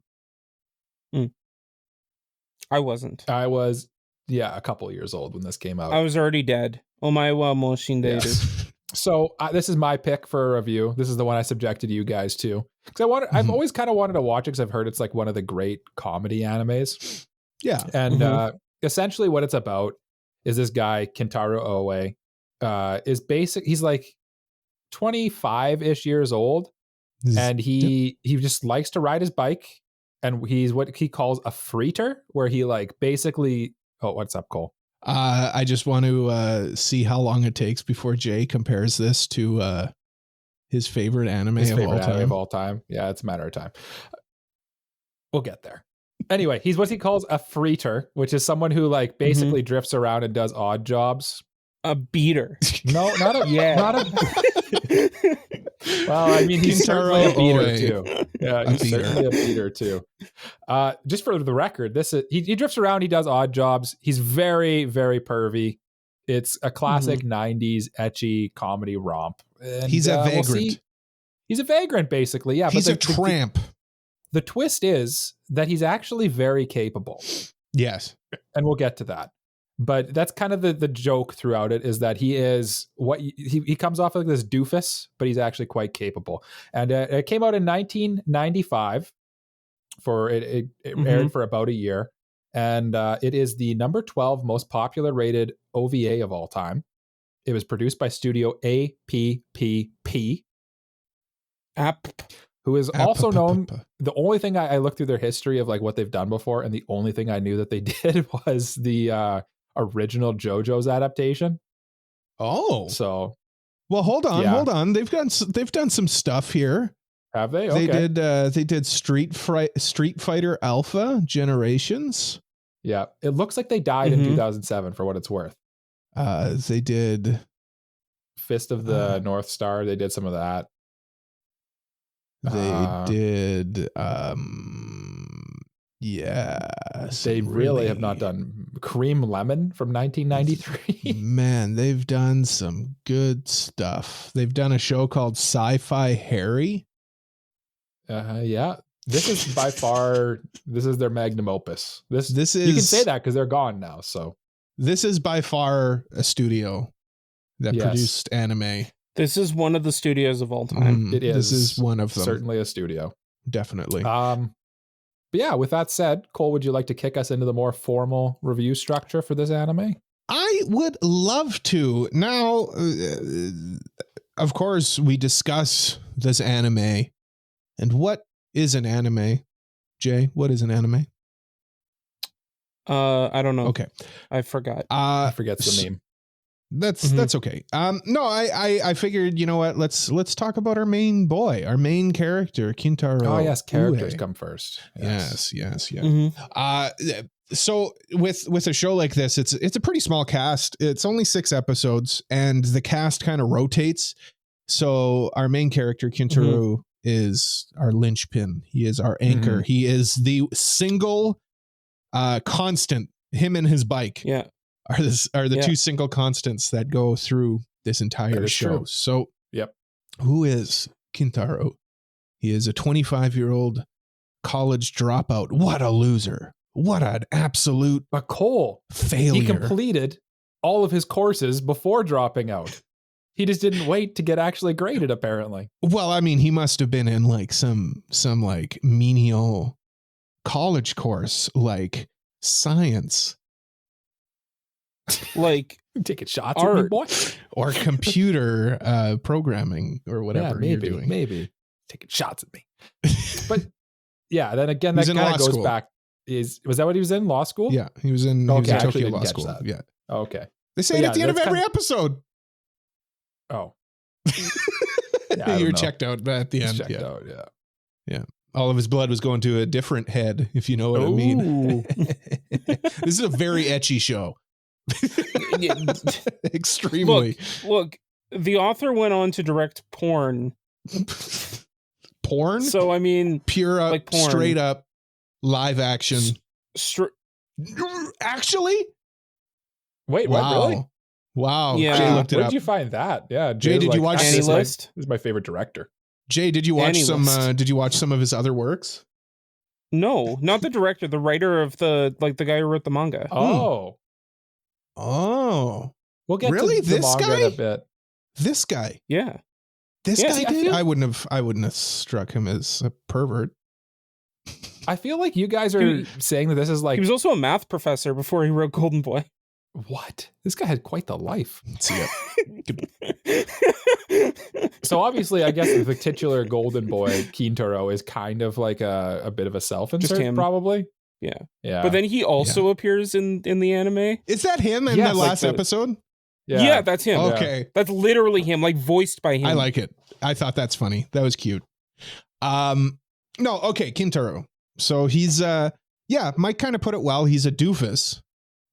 I wasn't. I was a couple years old when this came out. I was already dead. Omae wa mou shindeiru. So this is my pick for a review. This is the one I subjected you guys to, because I've always kind of wanted to watch it because I've heard it's like one of the great comedy animes. Yeah, and essentially what it's about is this guy Kentaro Oe he's like 25-ish years old, and he just likes to ride his bike, and he's what he calls a freeter, where he like basically what's up, Cole? I just want to see how long it takes before Jay compares this to his favorite anime of all time. Yeah, it's a matter of time. We'll get there. Anyway, he's what he calls a freeter, which is someone who like basically drifts around and does odd jobs. A beater. No, not a not a well, I mean, he's certainly a beater too. Yeah, he's certainly a beater too. Just for the record, this is he drifts around, he does odd jobs. He's very, very pervy. It's a classic 90s ecchi comedy romp. And, he's a vagrant. He's a vagrant, basically. Yeah, he's a tramp. The twist is that he's actually very capable. Yes. And we'll get to that. But that's kind of the joke throughout it, is that he is what he comes off like this doofus, but he's actually quite capable. And it came out in 1995. It aired for about a year. And it is the number 12 most popular rated OVA of all time. It was produced by studio APPP, who is also known. The only thing I looked through their history of like what they've done before, and the only thing I knew that they did was the original JoJo's adaptation. Oh, so well, hold on. They've done some stuff here. Have they? Okay. They did Street Fighter Alpha Generations. Yeah, it looks like they died in 2007 for what it's worth. They did Fist of the North Star. They did some of that. They did they really have not done Cream Lemon from 1993. Man, they've done some good stuff. They've done a show called Sci-Fi Harry. Yeah, this is by far their magnum opus. This is, you can say that because they're gone now. So this is by far a studio that produced anime. This is one of the studios of all time. It is. This is one of them. Certainly a studio. Definitely. But yeah, with that said, Cole, would you like to kick us into the more formal review structure for this anime? I would love to. Now, of course, we discuss this anime. And what is an anime? Jay, what is an anime? I don't know. Okay. I forgot. I forget the name. That's okay. No, I figured, you know what? Let's talk about our main character, Kintaro. Oh yes, characters come first. Yes. So with a show like this, it's a pretty small cast. It's only 6 episodes, and the cast kind of rotates. So our main character, Kintaro, is our linchpin. He is our anchor. He is the single constant. Him and his bike. Yeah. Are the two single constants that go through this entire show. True. So, yep. Who is Kintaro? He is a 25-year-old college dropout. What a loser. What an absolute failure. He completed all of his courses before dropping out. He just didn't wait to get actually graded, apparently. Well, I mean, he must have been in like some like menial college course, like science. Like taking shots at me, boy, or computer programming or whatever. Yeah, maybe taking shots at me. But yeah, then again, that kind of goes back. Was that what he was in? Law school? Yeah, he was in Tokyo Law School. That. Yeah. Okay. They say it at the end of every episode. Oh. You're checked out at the end. Checked out, yeah. All of his blood was going to a different head, if you know what I mean. This is a very ecchi show. Extremely. Look, the author went on to direct porn. Porn? So, I mean, pure up, like porn. Straight up live action. Actually? Wait, what? Really? Wow. Yeah. Jay looked it Where up. did you find that? Yeah. Jay, did you watch Anilist? This is my favorite director. Jay, did you watch did you watch some of his other works? No, not the director, the writer of the guy who wrote the manga. Oh. We'll get really? to the manga in a bit. This guy? Yeah. This guy did? I wouldn't have struck him as a pervert. I feel like you guys are saying that this is like... He was also a math professor before he wrote Golden Boy. What? This guy had quite the life. See So obviously, I guess the titular Golden Boy, Kintaro, is kind of like a bit of a self-insert, probably. Yeah. Yeah. But then he also appears in the anime. Is that him in the last episode? Yeah, that's him. Okay. Yeah. That's literally him, like voiced by him. I like it. I thought that's funny. That was cute. No, okay, Kintaro. So he's Mike kind of put it well. He's a doofus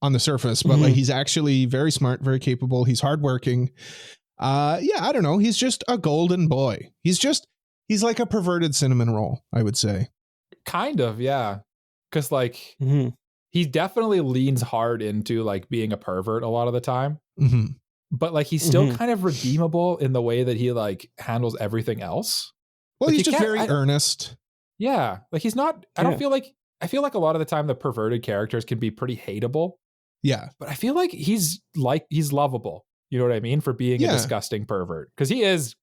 on the surface, but like he's actually very smart, very capable. He's hardworking. I don't know. He's just a golden boy. He's like a perverted cinnamon roll, I would say. Kind of, yeah. Because like he definitely leans hard into like being a pervert a lot of the time. But like he's still kind of redeemable in the way that he like handles everything else. Well, like, he's just very earnest. Yeah. Like he's not, I feel like a lot of the time the perverted characters can be pretty hateable. Yeah. But I feel like he's lovable. You know what I mean? For being a disgusting pervert. Because he is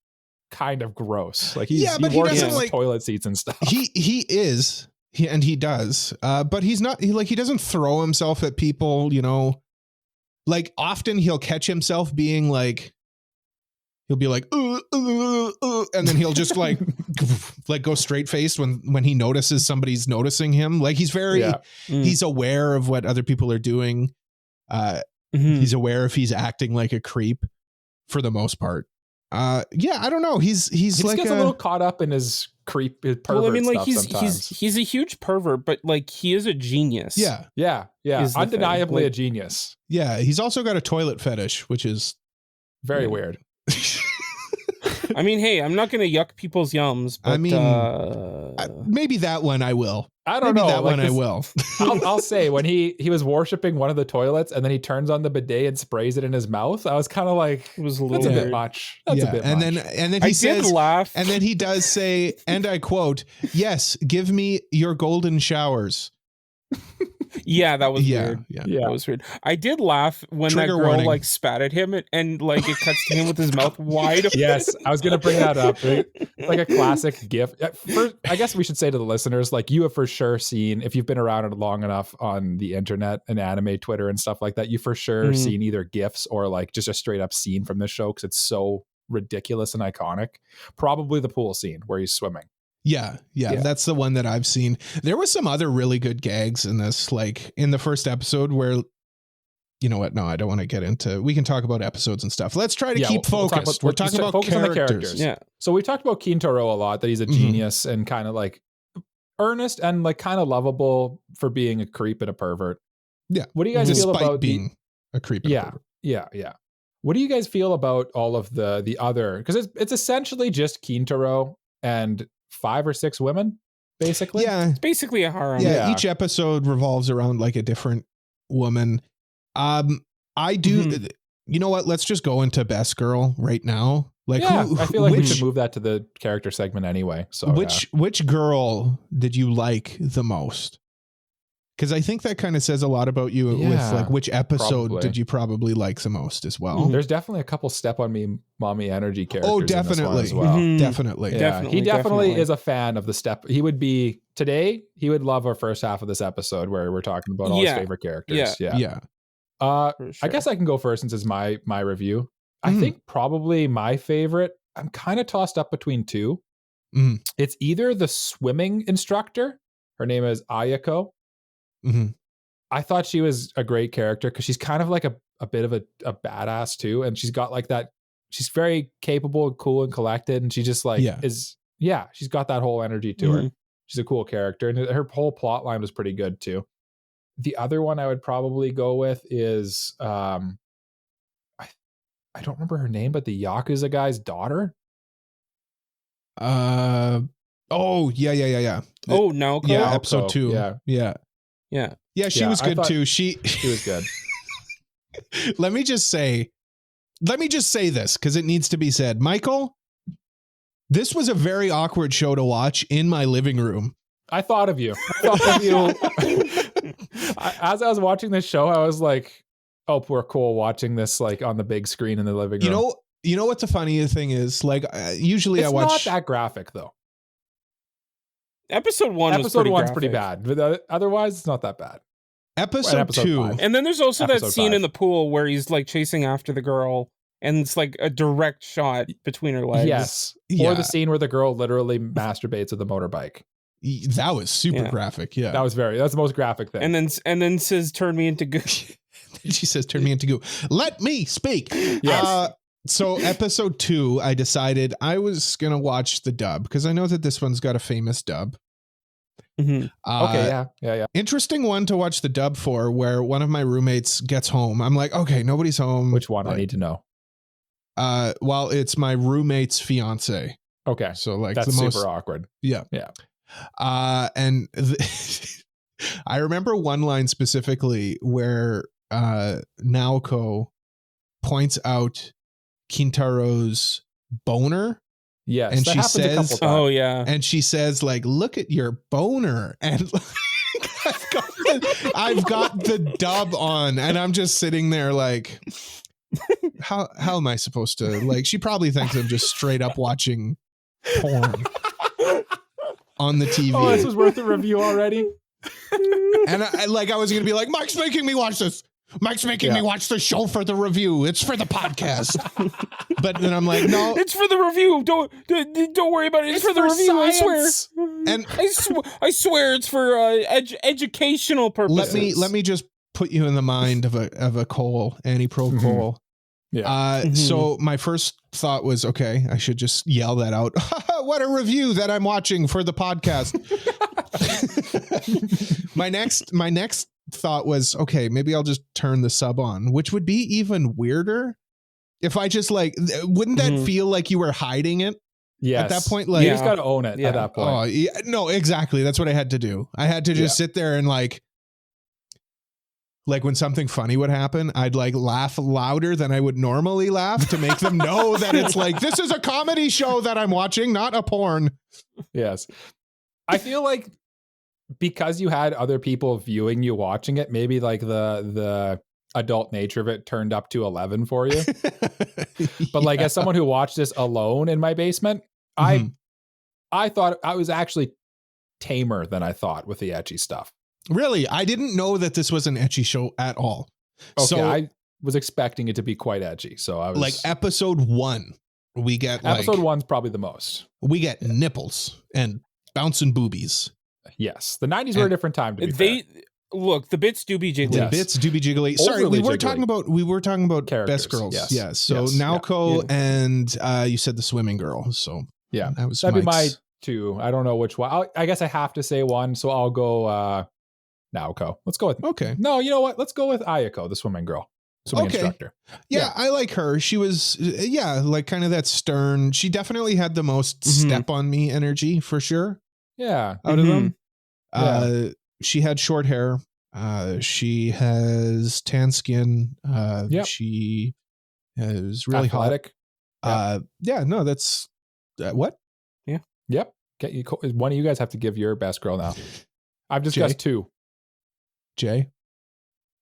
kind of gross. Like he doesn't like toilet seats and stuff. He is, He does, but he's not. He doesn't throw himself at people. Like often he'll catch himself being like, he'll be like, and then he'll just like go straight faced when he notices somebody's noticing him. Like he's he's aware of what other people are doing. He's aware if he's acting like a creep for the most part. I don't know. He just like gets a little caught up in his pervert stuff sometimes. He's a huge pervert, but like he is a genius. Yeah. Undeniably a genius. Yeah, he's also got a toilet fetish, which is very weird. I mean, hey, I'm not going to yuck people's yums, but maybe that one I will. I don't know. That one I will. I'll say when he was worshiping one of the toilets and then he turns on the bidet and sprays it in his mouth, I was kind of like, it was a that's little a bit much. That's a bit and much. Then he says, did laugh. And then he does say, and I quote, "Yes, give me your golden showers." Yeah, that was weird. Yeah, that was weird. I did laugh when Trigger that girl warning. like spat at him and like it cuts to him with his mouth wide open. Yes, I was going to bring that up. It's like a classic GIF. First, I guess we should say to the listeners, like you have for sure seen, if you've been around long enough on the internet and anime Twitter and stuff like that, you for sure seen either GIFs or like just a straight up scene from this show because it's so ridiculous and iconic. Probably the pool scene where he's swimming. Yeah, that's the one that I've seen. There was some other really good gags in this, like in the first episode where, you know what? No, I don't want to get into, we can talk about episodes and stuff. Let's try to keep focused. We're talking about focus on the characters. Yeah. So we talked about Kintaro a lot, that he's a genius and kind of like earnest and like kind of lovable for being a creep and a pervert. Yeah. What do you guys feel about being a creep and a pervert? Yeah. What do you guys feel about all of the other, because it's essentially just Kintaro and 5 or 6 women, basically. Yeah. It's basically a harem. Yeah, each episode revolves around like a different woman. I do, you know what? Let's just go into Best Girl right now. Like, I feel like we should move that to the character segment anyway. So which girl did you like the most? Because I think that kind of says a lot about you with like which episode did you probably like the most as well. There's definitely a couple Step on Me Mommy energy characters. Oh, definitely. In this one as well. Definitely. Yeah. He definitely is a fan of the Step. He would be today. He would love our first half of this episode where we're talking about all his favorite characters. Yeah. Sure. I guess I can go first since it's my review. I think probably my favorite, I'm kind of tossed up between 2. It's either the swimming instructor. Her name is Ayako. I thought she was a great character because she's kind of like a bit of a badass too. And she's got like that, she's very capable, cool and collected. And she just like she's got that whole energy to her. She's a cool character. And her whole plot line was pretty good too. The other one I would probably go with is, I don't remember her name, but the Yakuza guy's daughter. Oh, yeah. Oh, Naoko? Yeah, episode 2. Yeah, she was good too. She was good. Let me just say this because it needs to be said. Michael, this was a very awkward show to watch in my living room. I thought of you. As I was watching this show, I was like, oh, we're cool watching this like on the big screen in the living room. You know what the funny thing is? Like usually I watch. It's not that graphic though. Episode 1's pretty bad, but otherwise it's not that bad. Episode 2. 5. And then there's also that scene in the pool where he's like chasing after the girl and it's like a direct shot between her legs. Yes. Or the scene where the girl literally masturbates with a motorbike. That was super graphic. Yeah. That's the most graphic thing. And then says, "Turn me into goo." She says, "Turn me into goo." Let me speak. Yes. So episode 2, I decided I was going to watch the dub because I know that this one's got a famous dub. Okay, yeah. Interesting one to watch the dub for, where one of my roommates gets home. I'm like, okay, nobody's home. Which one? I need to know. Well, it's my roommate's fiance. Okay. So like that's super awkward. Yeah. Yeah. And I remember one line specifically where Naoko points out Kintaro's boner. Yes, and she says, "Oh yeah," and she says, "Like, look at your boner." And I've got the dub on, and I'm just sitting there like, how am I supposed to? Like, she probably thinks I'm just straight up watching porn on the TV. Oh, this was worth a review already. And I was going to be like, Mike's making me watch this. Mike's making me watch the show for the review. It's for the podcast. But then I'm like, no, it's for the review. Don't worry about it. It's for the review. Science. I swear. And I swear it's for educational purposes. Let me just put you in the mind of a Cole, AniPro Cole. Yeah. So my first thought was, okay, I should just yell that out. What a review that I'm watching for the podcast. My next thought was, okay, maybe I'll just turn the sub on, which would be even weirder if I just wouldn't that feel like you were hiding it? Yes. At that point, you just got to own it at that point. Oh, yeah, no, exactly. That's what I had to do. I had to just sit there and like when something funny would happen, I'd laugh louder than I would normally laugh to make them know that it's this is a comedy show that I'm watching, not a porn. Yes. I feel like because you had other people viewing you watching it, maybe the adult nature of it turned up to 11 for you. But as someone who watched this alone in my basement, I thought I was actually tamer than I thought with the ecchi stuff. Really? I didn't know that this was an ecchi show at all. Okay, so I was expecting it to be quite edgy. So I was episode 1, we get episode 1's probably the most. We get nipples and bouncing boobies. Yes. The 90s were a different time to be fair. Look, the bits do be jiggly. The bits do be jiggly. Sorry, we were talking about characters. Best Girls. Yes. So Naoko and you said the swimming girl. So yeah, that'd be my 2. I don't know which one. I guess I have to say 1. So I'll go Naoko. Let's go with. Okay. No, you know what? Let's go with Ayako, the swimming girl. Swimming instructor. Yeah, I like her. She was kind of that stern. She definitely had the most step on me energy for sure. Yeah. Out of them. She had short hair. She has tan skin. She is really athletic. Hot. No, that's what? Yeah. Yep. One of you guys have to give your best girl now. I've discussed 2. Jay?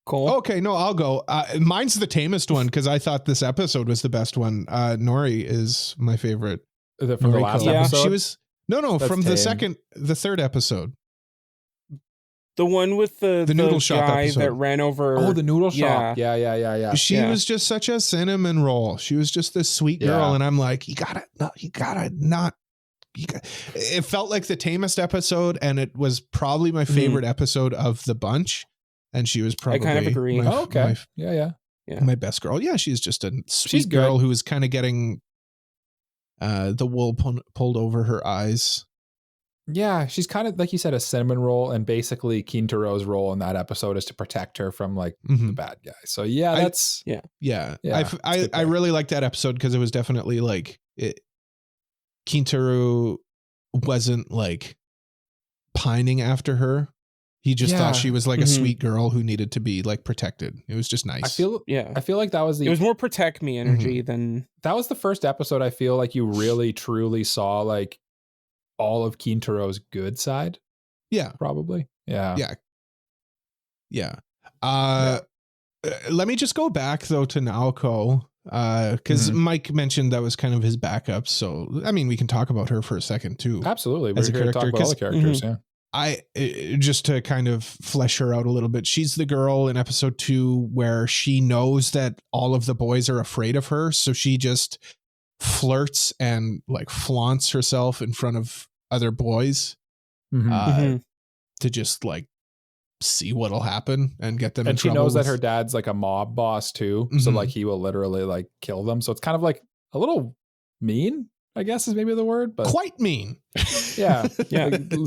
Cole? Okay, no, I'll go. Mine's the tamest one because I thought this episode was the best one. Nori is my favorite. From the last episode? She was from tame. the third episode. The one with the noodle shop guy episode that ran over. Oh, the noodle shop. Yeah. She was just such a cinnamon roll. She was just this sweet girl. And I'm like, it felt like the tamest episode, and it was probably my favorite episode of the bunch. And she was probably. I kind of agree. My best girl. Yeah, she's just a sweet girl who is kind of getting the wool pulled over her eyes. Yeah, she's kind of, like you said, a cinnamon roll, and basically Kintaro's role in that episode is to protect her from the bad guy. So that's I really liked that episode because it was definitely Kintaro wasn't pining after her. He just thought she was a sweet girl who needed to be protected. It was just nice. I feel like that was it was more protect me energy than that was the first episode. I feel like you really truly saw all of Kintaro's good side. Yeah, probably. Yeah. Let me just go back though to Naoko because Mike mentioned that was kind of his backup. So I mean, we can talk about her for a second too. Absolutely, we're here to talk about all the characters. Yeah. I just to kind of flesh her out a little bit. She's the girl in episode 2 where she knows that all of the boys are afraid of her, so she just flirts and flaunts herself in front of other boys to just see what'll happen and get them in trouble. And she knows that her dad's a mob boss too, so he will literally kill them. So it's kind of a little mean, I guess is maybe the word, but quite mean. Yeah.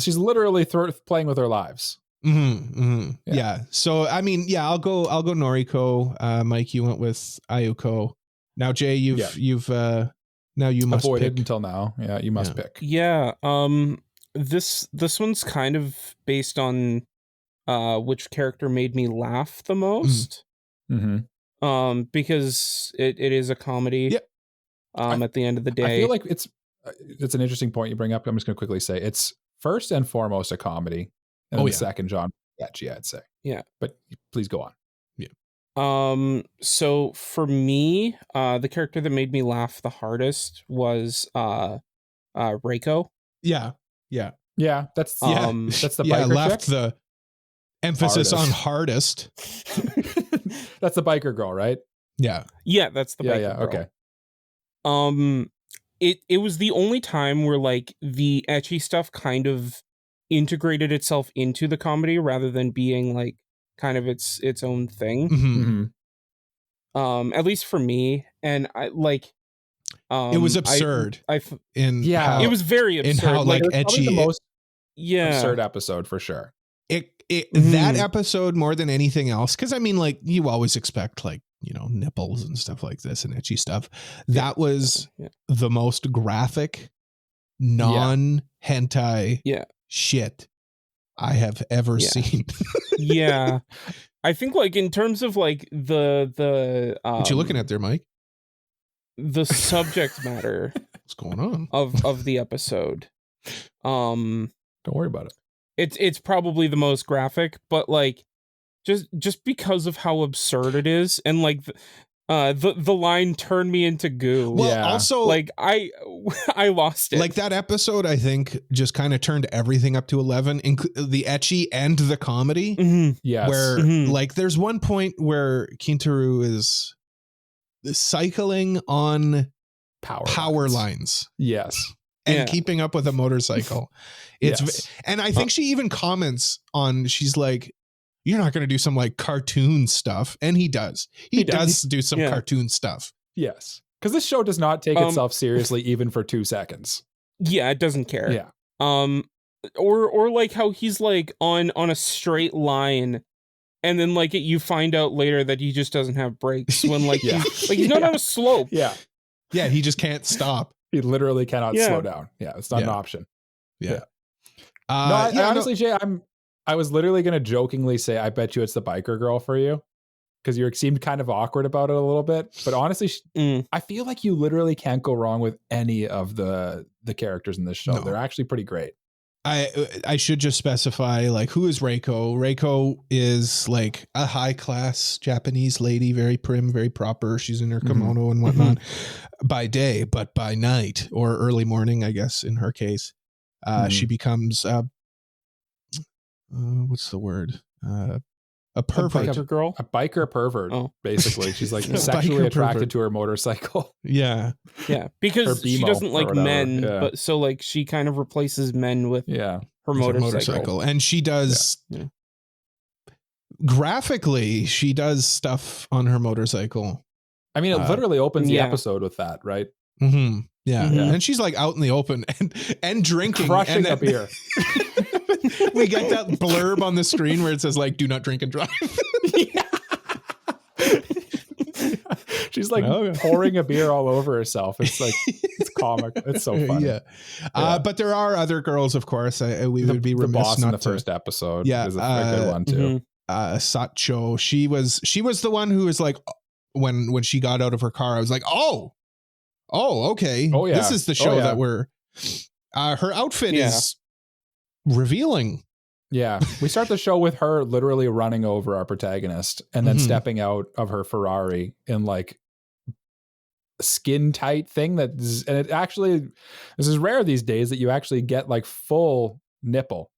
She's literally playing with her lives. Yeah. So I mean, I'll go Noriko. Mike, you went with Ayuko. Now Jay, you've now you must avoided pick. Until now. Yeah, you must pick. Yeah. This one's kind of based on which character made me laugh the most. Because it is a comedy. Yep. At the end of the day, I feel like it's an interesting point you bring up. I'm just going to quickly say it's first and foremost a comedy, and then the second genre, ecchi, I'd say. Yeah, but please go on. Yeah. So for me, the character that made me laugh the hardest was Reiko. Yeah. Yeah, that's the biker left chick? the emphasis on hardest. That's the biker girl, right? Yeah. Yeah, that's the biker girl. Okay. It was the only time where like the ecchi stuff kind of integrated itself into the comedy rather than being like kind of its own thing. Mm-hmm. At least for me, and I like it was absurd. It was very absurd. In how like ecchi, the most absurd episode for sure. That episode more than anything else, because I mean, like you always expect like, you know, nipples and stuff like this and ecchi stuff. That was the most graphic, non-hentai shit I have ever seen. Yeah. I think like in terms of like the what you looking at there, Mike? The subject matter what's going on of the episode. Don't worry about it. It's probably the most graphic, but like just because of how absurd it is, and like the line "turn me into goo." Well, also like I lost it. Like that episode, I think just kind of turned everything up to 11, the ecchi and the comedy. Mm-hmm. Yes, where like there's one point where Kintaro is cycling on power lines. Yes. And keeping up with a motorcycle. And I think she even comments on, she's like, you're not going to do some like cartoon stuff. And he does. He does do some cartoon stuff. Yes. Because this show does not take itself seriously even for 2 seconds. Yeah, it doesn't care. Yeah. Or like how he's like on a straight line, and then like you find out later that he just doesn't have brakes when like he's not on a slope. Yeah. Yeah, he just can't stop. He literally cannot slow down. Yeah, it's not an option. Yeah. Honestly, Jay, I was literally going to jokingly say, I bet you it's the biker girl for you, because you seemed kind of awkward about it a little bit. But honestly, I feel like you literally can't go wrong with any of the characters in this show. No. They're actually pretty great. I should just specify, like, who is Reiko? Reiko is like a high class Japanese lady, very prim, very proper. She's in her kimono and whatnot by day, but by night or early morning, I guess in her case, she becomes what's the word? A pervert. A biker girl? A biker pervert, basically. She's like sexually attracted to her motorcycle. Yeah. Yeah. Because she doesn't like men, but so like she kind of replaces men with her motorcycle. And she does graphically, she does stuff on her motorcycle. I mean, it literally opens the episode with that, right? Mm-hmm. Yeah. And she's like out in the open and drinking. Crushing a beer. We get that blurb on the screen where it says like, do not drink and drive. She's like pouring a beer all over herself. It's like, it's comic. It's so funny. Yeah. But there are other girls, of course. We would be remiss boss not in the to, first episode. Yeah. Is a good one too. Satcho. She was the one who was like, when she got out of her car, I was like, oh, okay. Oh yeah. This is the show that we're, her outfit is revealing. Yeah. We start the show with her literally running over our protagonist and then stepping out of her Ferrari in like skin tight thing and it actually, this is rare these days that you actually get like full nipple.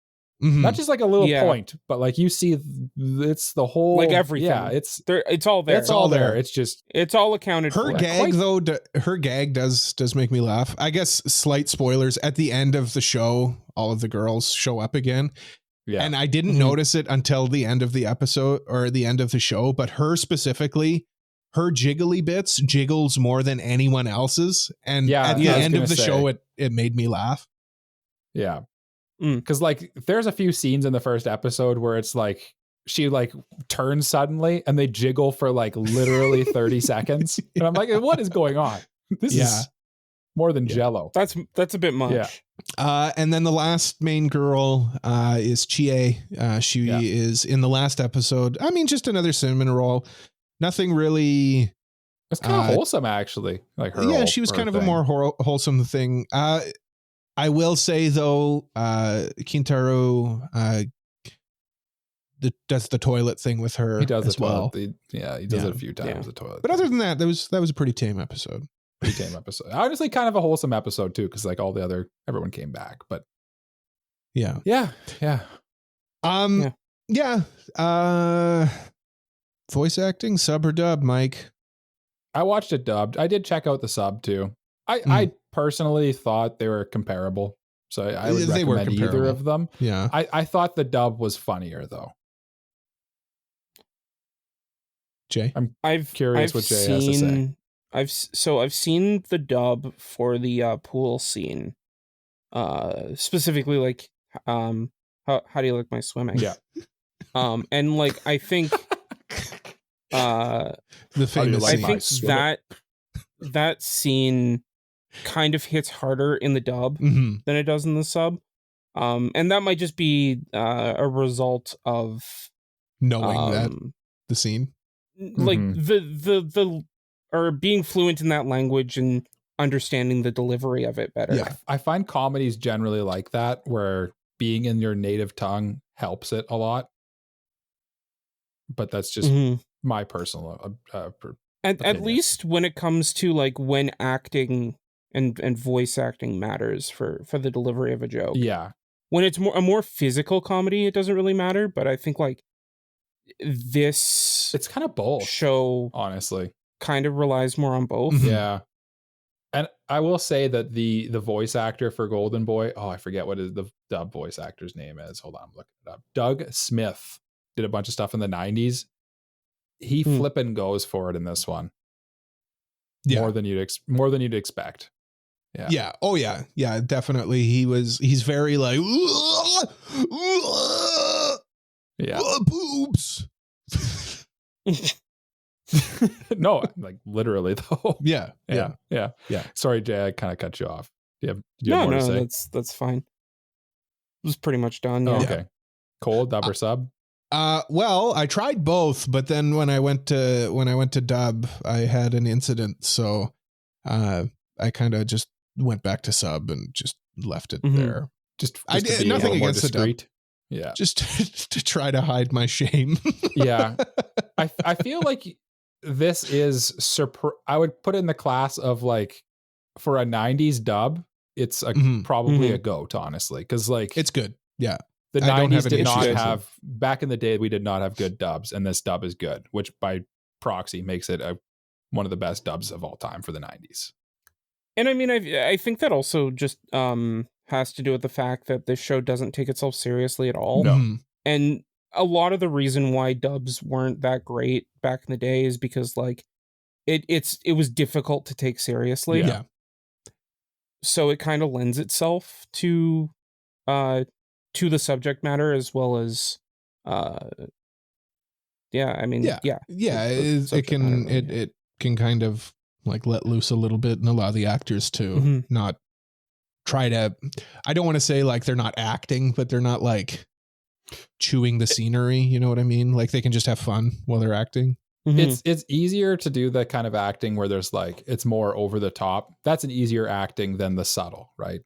Not just like a little point, but like you see it's the whole, like everything. Yeah, it's all there. It's all there. It's just, it's all accounted for. Her gag though, her gag does make me laugh. I guess slight spoilers, at the end of the show, all of the girls show up again. Yeah. And I didn't notice it until the end of the episode or the end of the show, but her specifically, her jiggly bits jiggles more than anyone else's. And at the end of the show, it made me laugh. Yeah. Because like there's a few scenes in the first episode where it's like she like turns suddenly and they jiggle for like literally 30 seconds. And I'm like, what is going on? This is more than Jello. That's a bit much. Yeah. And then the last main girl is Chie. She is in the last episode. I mean, just another cinnamon roll. Nothing really. It's kind of wholesome, actually. Like her. Yeah, she was kind of a more wholesome thing. I will say though, Kintaro does the toilet thing with her. He does as well. He does it a few times. The toilet. But other than that, that was a pretty tame episode. Honestly, kind of a wholesome episode too, because like everyone came back. But Yeah. Yeah. Voice acting, sub or dub, Mike? I watched it dubbed. I did check out the sub too. I personally thought they were comparable. So I would recommend either of them. Yeah. I thought the dub was funnier though. Jay? I'm curious what Jay has to say. I've seen the dub for the pool scene. Specifically like how do you like my swimming? Yeah. And like I think the famous I think that scene kind of hits harder in the dub than it does in the sub. And that might just be a result of knowing that the scene, like the or being fluent in that language and understanding the delivery of it better. Yeah, I find comedies generally like that, where being in your native tongue helps it a lot. But that's just my personal at least when it comes to like when acting and voice acting matters for the delivery of a joke. Yeah. When it's a more physical comedy, it doesn't really matter. But I think like it's kind of both. Show honestly kind of relies more on both. Yeah. And I will say that the voice actor for Golden Boy, I forget what the dub voice actor's name is. Hold on, I'm looking it up. Doug Smith did a bunch of stuff in the 90s. He flippin' goes for it in this one. Yeah. More than you'd expect. Yeah. Yeah. Oh yeah. Yeah, definitely. He's very like boobs. No, like literally though. Yeah. Sorry, Jay, I kind of cut you off. Do you have no, more to say? That's fine. It was pretty much done. Oh, okay. Cold dub or sub? Well, I tried both, but then when I went to dub, I had an incident, so I kind of just went back to sub and just left it there. I did nothing against the dub. Yeah, just to try to hide my shame. Yeah, I feel like this is I would put it in the class of like for a 90s dub, it's probably a GOAT, honestly, because like it's good. Yeah. The 90s did not have, back in the day, we did not have good dubs, and this dub is good, which by proxy makes it one of the best dubs of all time for the 90s. And I mean, I think that also just has to do with the fact that this show doesn't take itself seriously at all. No. And a lot of the reason why dubs weren't that great back in the day is because like it was difficult to take seriously. Yeah. So it kind of lends itself to the subject matter as well as it can kind of like let loose a little bit and allow the actors to not try to, I don't want to say like they're not acting, but they're not like chewing the scenery, you know what I mean? Like they can just have fun while they're acting. It's easier to do that kind of acting where there's like it's more over the top. That's an easier acting than the subtle, right?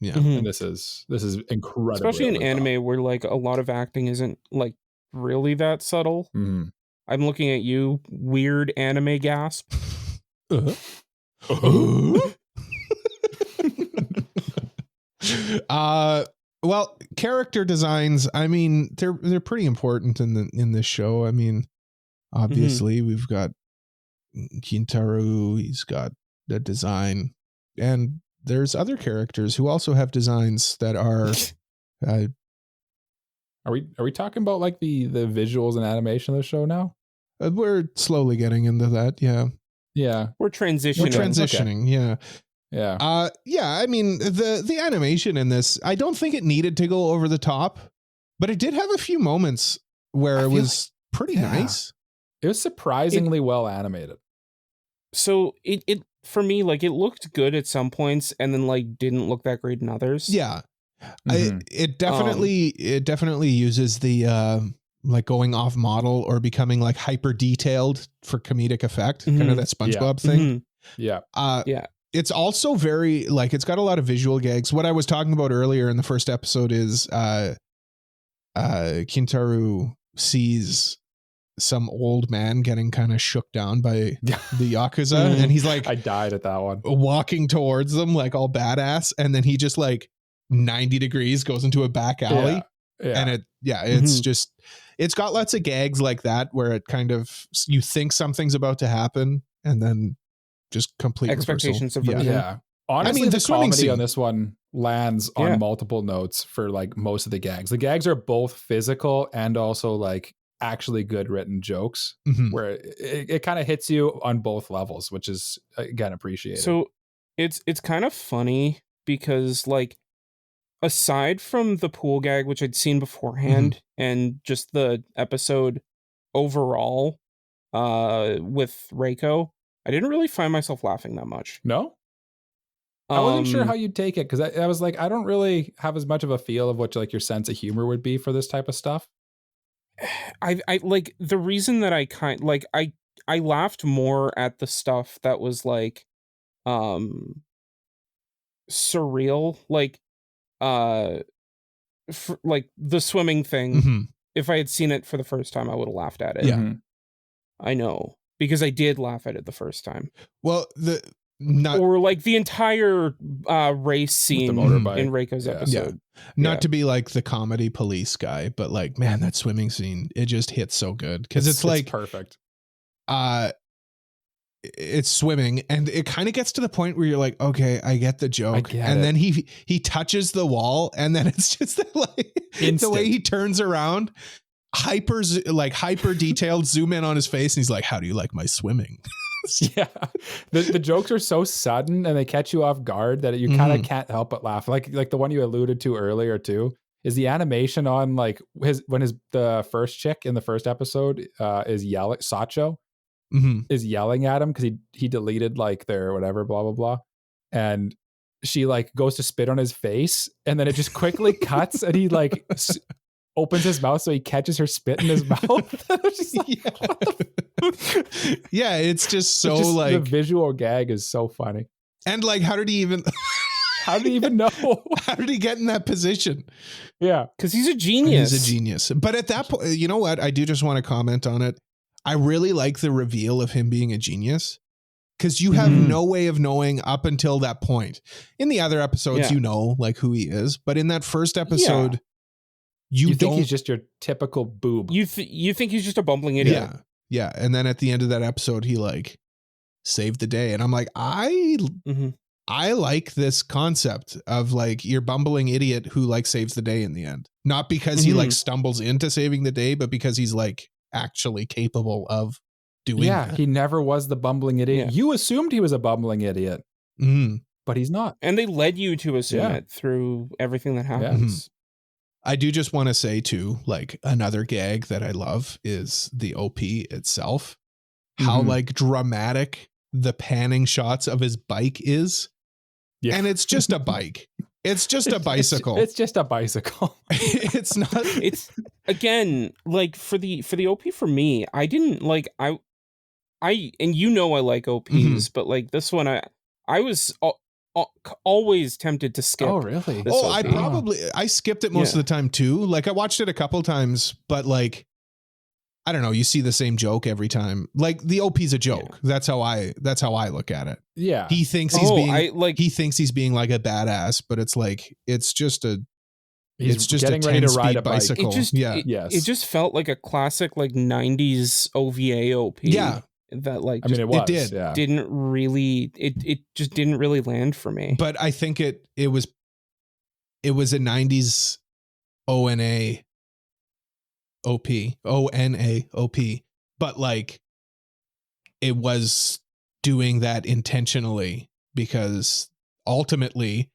Yeah, and this is incredible, especially in anime where like a lot of acting isn't like really that subtle. I'm looking at you, weird anime gasp. Well, character designs, I mean, they're pretty important in this show. I mean, obviously we've got Kintaro, he's got the design, and there's other characters who also have designs that are Are we talking about like the visuals and animation of the show now? We're slowly getting into that, yeah. We're transitioning. Okay. Yeah. I mean, the animation in this, I don't think it needed to go over the top, but it did have a few moments where it was pretty nice. It was surprisingly well animated. So it for me, like it looked good at some points and then like didn't look that great in others. Yeah. It definitely uses the like going off model or becoming like hyper detailed for comedic effect, kind of that SpongeBob thing. Yeah. It's also very like it's got a lot of visual gags. What I was talking about earlier in the first episode is Kintaro sees some old man getting kind of shook down by the Yakuza, and he's like, I died at that one, walking towards them like all badass, and then he just like 90 degrees, goes into a back alley. Yeah. And it's just, it's got lots of gags like that where it kind of, you think something's about to happen and then just complete expectations reversal. of Yeah. Honestly, I mean, the comedy scene on this one lands on multiple notes for like most of the gags. The gags are both physical and also like actually good written jokes, where it kind of hits you on both levels, which is again appreciated. So it's kind of funny because like aside from the pool gag, which I'd seen beforehand, and just the episode overall with Reiko, I didn't really find myself laughing that much. No? I wasn't sure how you'd take it, because I was like, I don't really have as much of a feel of what like your sense of humor would be for this type of stuff. I like the reason that I I laughed more at the stuff that was like surreal, like like the swimming thing. If I had seen it for the first time, I would have laughed at it. Yeah. I know, because I did laugh at it the first time. Well, or like the entire race scene in Reiko's episode. Not to be like the comedy police guy, but like, man, that swimming scene, it just hits so good because it's like perfect. It's swimming, and it kind of gets to the point where you're like, okay, I get the joke. Then he touches the wall, and then it's just like the way he turns around, hyper detailed zoom in on his face, and he's like, how do you like my swimming? Yeah, the jokes are so sudden and they catch you off guard that you kind of can't help but laugh. Like the one you alluded to earlier too is the animation on like the first chick in the first episode is yelling. Sacho is yelling at him because he deleted like their whatever blah blah blah, and she like goes to spit on his face, and then it just quickly cuts and he like opens his mouth so he catches her spit in his mouth. Yeah, it's just so like the visual gag is so funny. And like, how did he even know? How did he get in that position? Yeah, because he's a genius. He's a genius. But at that point, you know what? I do just want to comment on it. I really like the reveal of him being a genius, because you have no way of knowing up until that point. In the other episodes, you know like who he is, but in that first episode, you think he's just your typical boob. You think he's just a bumbling idiot. Yeah. And then at the end of that episode, he like saved the day. And I'm like, I like this concept of like your bumbling idiot who like saves the day in the end. Not because he like stumbles into saving the day, but because he's like actually capable of doing that. He never was the bumbling idiot. You assumed he was a bumbling idiot, but he's not. And they led you to assume it through everything that happens. I do just want to say too, like another gag that I love is the OP itself. How like dramatic the panning shots of his bike is. Yeah. And it's just a bike. It's just a bicycle. It's just a bicycle. It's not. It's again, like for the OP for me, I didn't like I and you know I like OPs, but like this one I was always tempted to skip. Oh, really? I skipped it most of the time too. Like I watched it a couple times, but like, I don't know, you see the same joke every time. Like the OP's a joke. Yeah. That's how I look at it. Yeah. He thinks he's being like a badass, but it's like, it's just getting ready to ride a bicycle. It just felt like a classic like 90s OVA OP. Yeah. That like didn't really it just didn't really land for me. But I think it was a 90s ONA OP, but like it was doing that intentionally because ultimately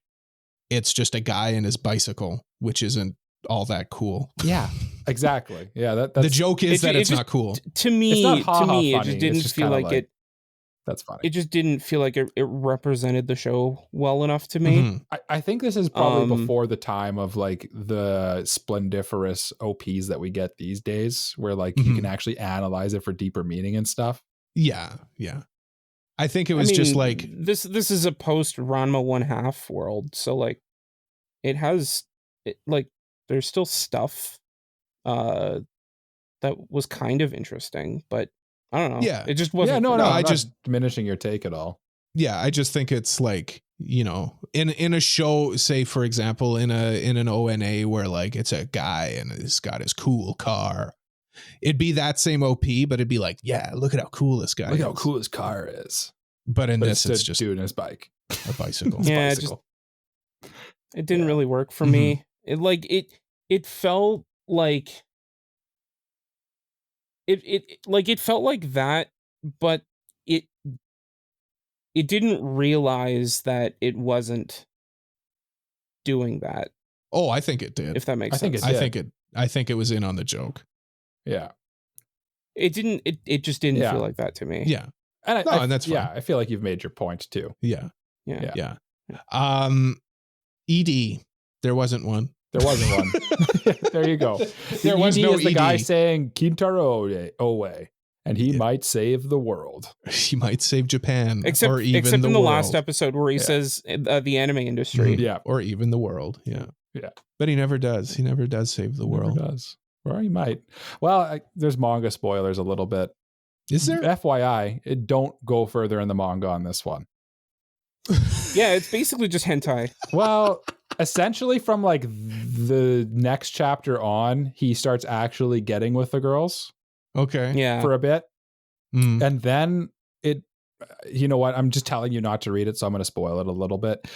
it's just a guy and his bicycle, which isn't all that cool. Yeah, exactly. Yeah, that's the joke is that it's not cool. To me, it just didn't feel like it. That's funny. It just didn't feel like it represented the show well enough to me. I think this is probably before the time of like the splendiferous OPs that we get these days, where like you can actually analyze it for deeper meaning and stuff. Yeah. I think it was just like this is a post Ranma 1/2 world, so like it has like there's still stuff that was kind of interesting, but I don't know. Yeah. It just wasn't. Yeah, no, I just diminishing your take at all. Yeah, I just think it's like you know, in a show, say for example, in an ONA where like it's a guy and he's got his cool car, it'd be that same OP, but it'd be like, yeah, look at how cool this guy is. Look at how cool his car is. But in this, it's just doing his bike. A bicycle. Yeah, bicycle. It didn't really work for me. It felt like it felt like that, but it didn't realize that it wasn't doing that. Oh, I think it did. If that makes sense. I think it was in on the joke. Yeah. It didn't. It just didn't feel like that to me. Yeah. And and that's fine. Yeah, I feel like you've made your point too. Yeah. Yeah. ED. There wasn't one. There wasn't one. There you go. There was no is the ED. guy saying Kintaro Owe, and he might save the world. He might save Japan, except or even in the world. last episode where he says the anime industry. Yeah, or even the world. Yeah. But he never does. He never does save the world. Never does. Or he might. Well, there's manga spoilers a little bit. Is there? FYI, don't go further in the manga on this one. Yeah, it's basically just hentai. Well, essentially from like the next chapter on, he starts actually getting with the girls. Okay. Yeah. For a bit. And then you know what? I'm just telling you not to read it, so I'm going to spoil it a little bit.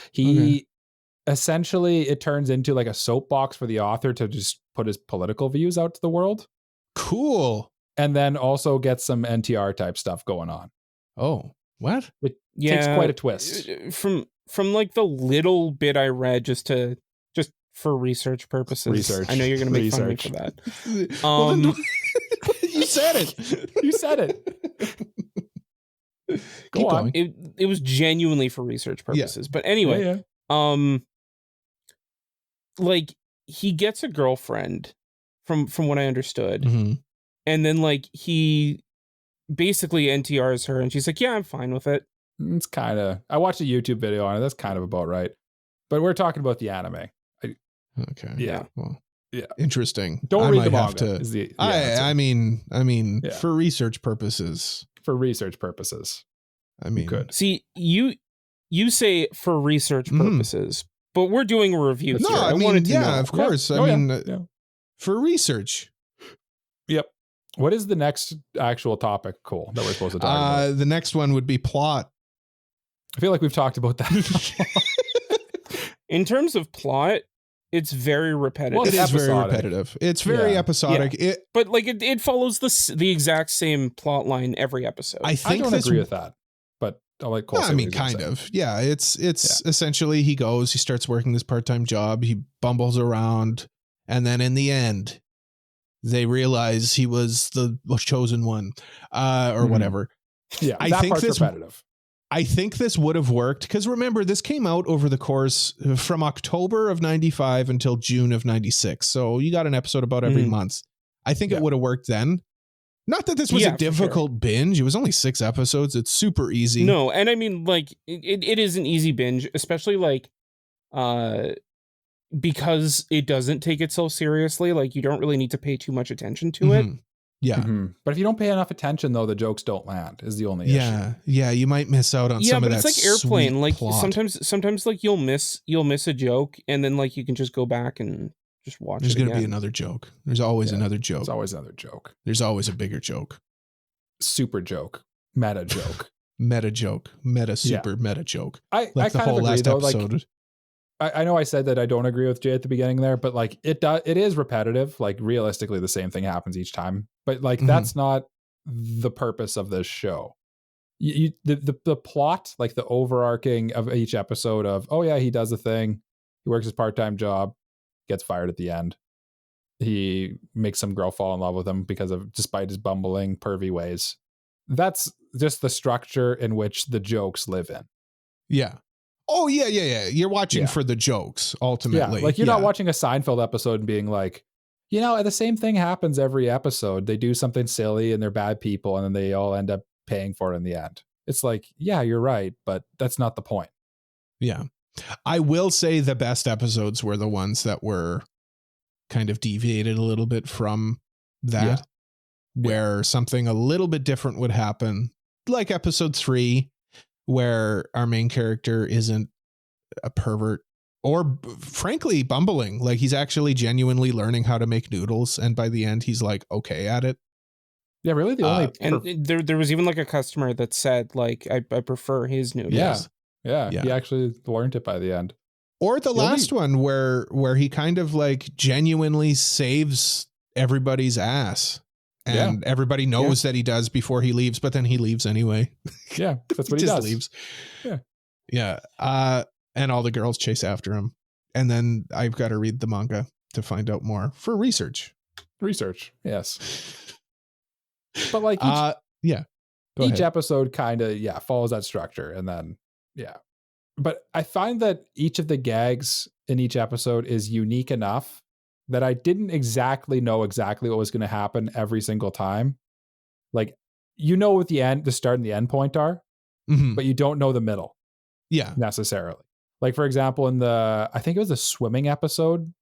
Essentially, it turns into like a soapbox for the author to just put his political views out to the world. Cool. And then also get some NTR type stuff going on. Oh, what? It takes quite a twist. From like the little bit I read just for research purposes. I know you're going to make fun of me for that. You said it. You said it. Keep going. It was genuinely for research purposes. But anyway, like he gets a girlfriend from what I understood. Mm-hmm. And then like he basically NTRs her and she's like, yeah, I'm fine with it. It's kind of, I watched a YouTube video on it. That's kind of about right. But we're talking about the anime. Okay. Yeah. Well, yeah. Interesting. Don't read the manga. I mean, for research purposes. For research purposes. I mean, good. See, you say for research purposes, but we're doing a review here. I mean, wanted to know. of course. For research. Yep. What is the next actual topic, Cole, that we're supposed to talk about? The next one would be plot. I feel like we've talked about that. In terms of plot, it's very repetitive. Well, it is very repetitive. It's very episodic. Yeah. But like it follows the exact same plot line every episode. I don't agree with that, but I'll let Cole say I mean, kind of. Yeah, it's essentially he starts working this part-time job. He bumbles around, and then in the end, they realize he was the chosen one, or whatever. Yeah, I think part's repetitive. I think this would have worked because remember, this came out over the course from October of 95 until June of 96. So you got an episode about every month. I think it would have worked then. Not that this was a difficult binge. It was only 6 episodes. It's super easy. No, and I mean, like, it is an easy binge, especially like, because it doesn't take itself seriously. Like, you don't really need to pay too much attention to it. Yeah. But if you don't pay enough attention, though, the jokes don't land is the only issue. Yeah, you might miss out on some of that. Yeah, but it's like Airplane. Like plot. sometimes like you'll miss a joke, and then like you can just go back and just watch There's it going to again. be another joke. There's always another joke. There's always another joke. There's always a bigger joke. Super joke. Meta joke. Meta joke. Meta super meta joke. I the kind whole of agree, last though. episode. Like, I know I said that I don't agree with Jay at the beginning there, but like it is repetitive. Like realistically, the same thing happens each time. But like that's not the purpose of this show. The plot, like the overarching of each episode of, oh yeah, he does a thing, he works his part-time job, gets fired at the end. He makes some girl fall in love with him despite his bumbling, pervy ways. That's just the structure in which the jokes live in. Yeah. Oh, yeah. You're watching for the jokes, ultimately. Yeah, like you're not watching a Seinfeld episode and being like, you know, the same thing happens every episode. They do something silly and they're bad people and then they all end up paying for it in the end. It's like, yeah, you're right, but that's not the point. Yeah. I will say the best episodes were the ones that were kind of deviated a little bit from that, where something a little bit different would happen. Like episode 3. Where our main character isn't a pervert or frankly bumbling. Like he's actually genuinely learning how to make noodles, and by the end he's like okay at it. Yeah, really the only and there was even like a customer that said like I prefer his noodles. Yeah, he actually learned it by the end. Or the last one where he kind of like genuinely saves everybody's ass. And everybody knows that he does before he leaves, but then he leaves anyway. Yeah, that's what he just does. Leaves. Yeah. Yeah. And all the girls chase after him. And then I've got to read the manga to find out more for research. Yes. But like each episode kind of follows that structure, and then but I find that each of the gags in each episode is unique enough that I didn't exactly know what was going to happen every single time. Like, what the start and the end point are, but you don't know the middle. Yeah. Necessarily. Like, for example, in I think it was the swimming episode,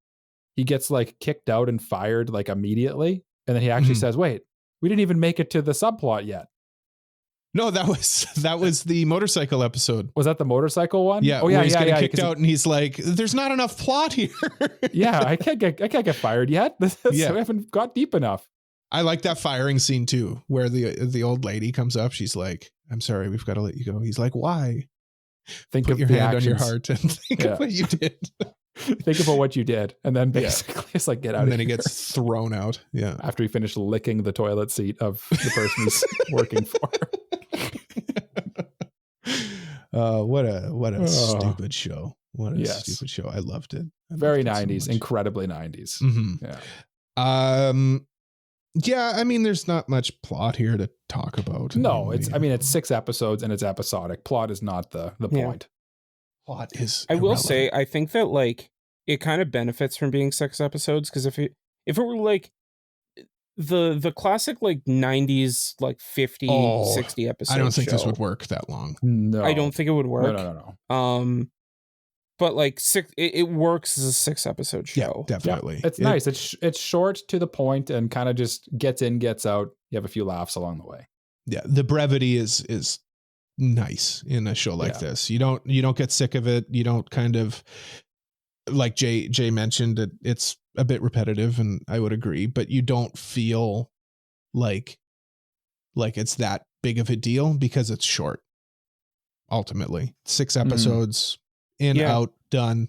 he gets like kicked out and fired like immediately. And then he actually says, wait, we didn't even make it to the subplot yet. No, that was the motorcycle episode. Was that the motorcycle one? Yeah. Oh yeah. He's getting kicked out and he's like, there's not enough plot here. I can't get fired yet. We haven't got deep enough. I like that firing scene too, where the old lady comes up. She's like, I'm sorry, we've got to let you go. He's like, why? Put your hand on your heart and think of what you did. Think about what you did. And then basically it's like, get out of here. And then he gets thrown out. Yeah. After he finished licking the toilet seat of the person he's working for. What a stupid show. What a stupid show. I loved it. Very 90s, so incredibly 90s. Mm-hmm. Yeah. I mean, there's not much plot here to talk about. No, it's 6 episodes and it's episodic. Plot is not the point. Plot is I will say, I think that like it kind of benefits from being 6 episodes, because if it were like the classic like 90s like 50 60 episodes, I don't think this would work that long. No, I don't think it would work. No. But like it works as a 6 episode show. Yeah, definitely. It's nice. It's short, to the point, and kind of just gets in, gets out. You have a few laughs along the way. Yeah, the brevity is nice in a show like this. You don't get sick of it. You don't kind of, like Jay mentioned, it's a bit repetitive, and I would agree, but you don't feel like it's that big of a deal because it's short. Ultimately, 6 episodes out, done.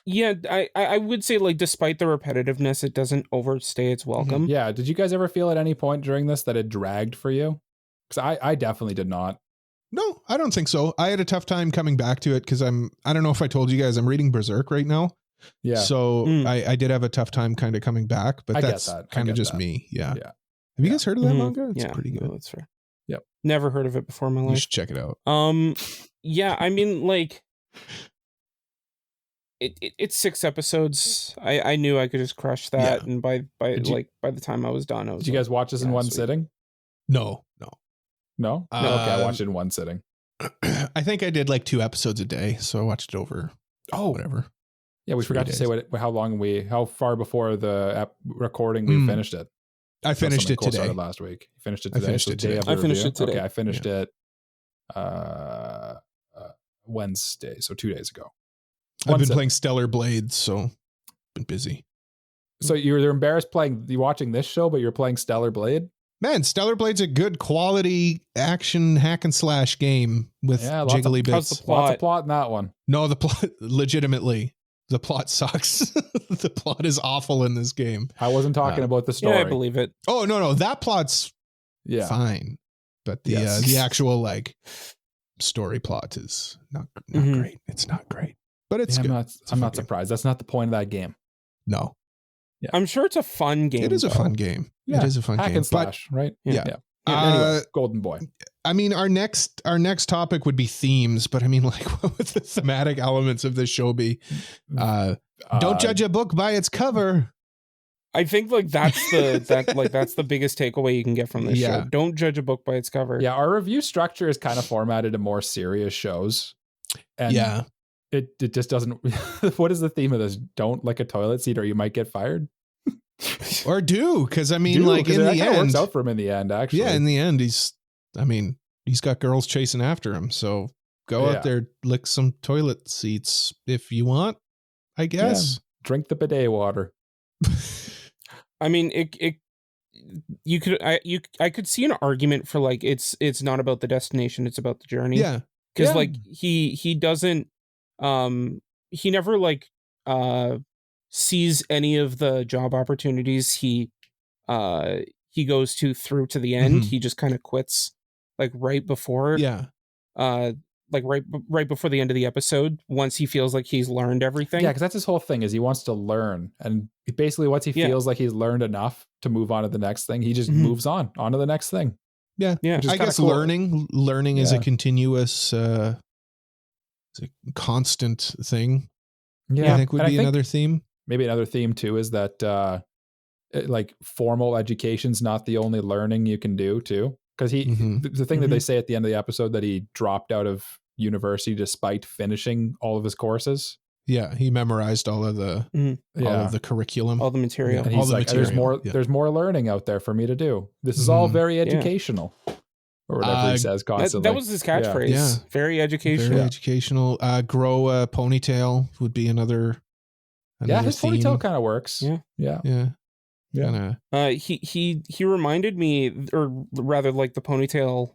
Yeah, I would say, like, despite the repetitiveness, it doesn't overstay its welcome. Yeah. Did you guys ever feel at any point during this that it dragged for you? Because I definitely did not. No, I don't think so. I had a tough time coming back to it because I don't know if I told you guys, I'm reading Berserk right now. Yeah. So I did have a tough time kind of coming back, but that's kind of just me. Yeah. Have you guys heard of that manga? It's pretty good. No, that's fair. Yep. Never heard of it before in my life. You should check it out. Yeah, I mean, like, it's 6 episodes. I knew I could just crush that, and by the time I was done, did you guys watch this in one sitting? No. Okay, I watched it in one sitting. I think I did like 2 episodes a day, so I watched it over. Whatever. Yeah, we forgot to say how far before the recording we finished it. I finished it today. Started last week. You finished it today. I finished it today. Okay, I finished it Wednesday, so 2 days ago. I've been playing Stellar Blade, so been busy. So you're embarrassed watching this show, but you're playing Stellar Blade? Man, Stellar Blade's a good quality action hack and slash game with jiggly bits. Lots of plot in that one. No, the plot, legitimately, the plot sucks. The plot is awful in this game. I wasn't talking about the story. Yeah, I believe it. Oh, no, that plot's fine. But the actual like story plot is not great. It's not great. But it's good. I'm not surprised. That's not the point of that game. No. Yeah. I'm sure it's a fun game. It is a fun game. Yeah. It is a fun game. Hack and slash, right? Yeah. Anyway, Golden Boy. I mean, our next topic would be themes, but I mean, like, what would the thematic elements of this show be? Don't judge a book by its cover. I think like that's the biggest takeaway you can get from this show. Don't judge a book by its cover. Yeah, our review structure is kind of formatted to more serious shows. And it just doesn't. What is the theme of this? Don't lick a toilet seat or you might get fired. Or because I mean, like, in the end, works out for him in the end. Actually, in the end, he's got girls chasing after him. So Go out there, lick some toilet seats if you want, I guess. Yeah. Drink the bidet water. I mean, I could see an argument for like it's not about the destination, it's about the journey. Yeah. Because like he doesn't he never like sees any of the job opportunities he goes through to the end. He just kind of quits like right before like right before the end of the episode, once he feels like he's learned everything. Yeah, because that's his whole thing, is he wants to learn, and basically once he feels like he's learned enough to move on to the next thing, he just moves on to the next thing. Yeah. I guess cool. learning is a continuous it's a constant thing. Yeah, I think would be another theme. Maybe another theme too is that like formal education's not the only learning you can do too, because the thing that they say at the end of the episode, that he dropped out of university despite finishing all of his courses. Yeah, he memorized all of the curriculum, all the material. And he's like, there's more learning out there for me to do. This is all very educational. Or whatever he says constantly. That was his catchphrase. Yeah. Very educational. Very educational. Grow a ponytail would be another his theme. ponytail kind of works. Yeah. He reminded me, or rather like the ponytail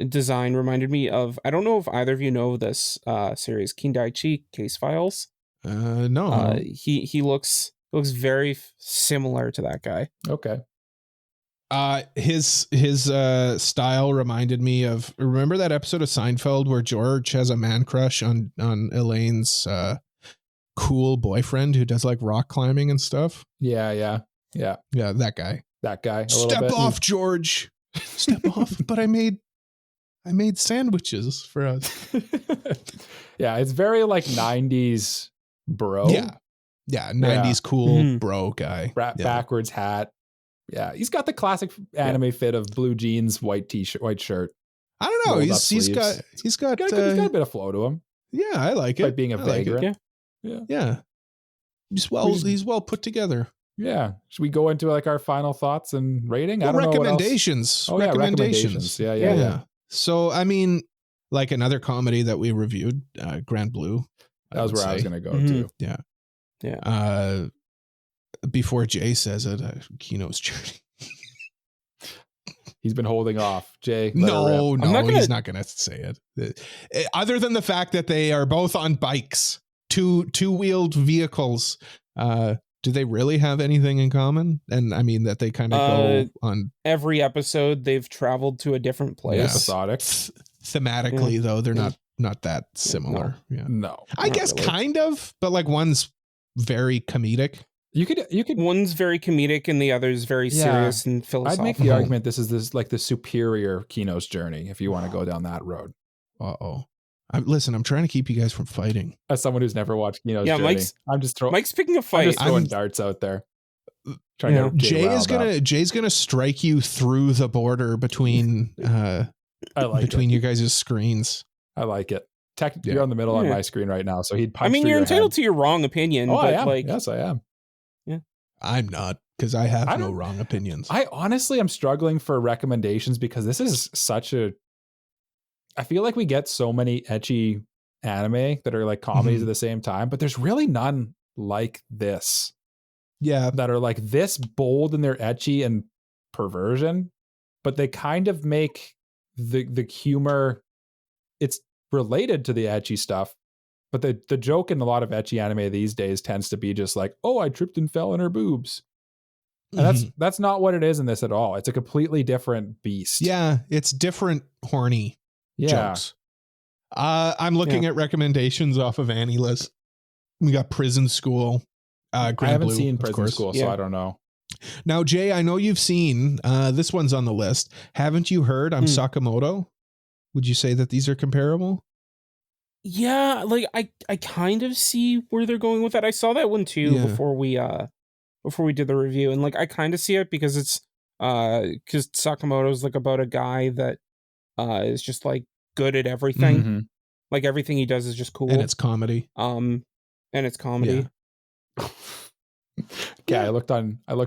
design reminded me of, I don't know if either of you know this series, Kindaichi Case Files. No. He looks very similar to that guy. Okay. His style reminded me of, remember that episode of Seinfeld where George has a man crush on Elaine's cool boyfriend who does like rock climbing and stuff? Yeah, that guy. Step off, George. Step off. But I made sandwiches for us. Yeah, it's very like 90s bro. Yeah, 90s cool bro guy. Backwards hat. Yeah, he's got the classic anime fit of blue jeans, white t-shirt, white shirt. I don't know. He's got a bit of flow to him. Yeah, I like it. Like being a vagrant. Yeah. He's well put together. Yeah. Should we go into like our final thoughts and rating? I don't recommendations. know what else. Recommendations. Yeah. So, I mean, like another comedy that we reviewed, Grand Blue. That was where I was going to go to. Yeah. Before Jay says it, Kino's journey. He's been holding off. Jay, no, he's not going to say it. Other than the fact that they are both on bikes, two-wheeled vehicles. Do they really have anything in common? And I mean that they kind of go on every episode. They've traveled to a different place. Episodic. Thematically, though, they're not that similar. No, I guess really. Kind of, but like one's very comedic. You could one's very comedic and the other's very serious and philosophical. I'd make the argument this is like the superior Kino's journey if you want to go down that road. Listen, I'm trying to keep you guys from fighting. As someone who's never watched Kino's journey, Mike's picking a fight. I'm just throwing darts out there. Trying to Jay's gonna strike you through the border between between you guys' screens. I like it. You're on the middle on my screen right now, so he'd punch. I mean, you're entitled to your wrong opinion. Oh, but I am. Yes, I am. Yeah, I'm not, because I have no wrong opinions. I honestly am struggling for recommendations because this is such a. I feel like we get so many ecchi anime that are like comedies at the same time, but there's really none like this. Yeah, that are like this bold in their ecchi and perversion, but they kind of make the humor. It's related to the ecchi stuff, but the joke in a lot of ecchi anime these days tends to be just like, oh, I tripped and fell in her boobs. And that's not what it is in this at all. It's a completely different beast. Yeah, it's different horny jokes. I'm looking at recommendations off of AniList. We got Prison School. I haven't seen Prison School, so I don't know. Now, Jay, I know you've seen this one's on the list. Haven't you heard? I'm Sakamoto. Would you say that these are comparable? Yeah, like I kind of see where they're going with that. I saw that one too before we did the review, and like I kind of see it because it's because Sakamoto's like about a guy that is just like good at everything. Like everything he does is just cool, and it's comedy. Yeah, I looked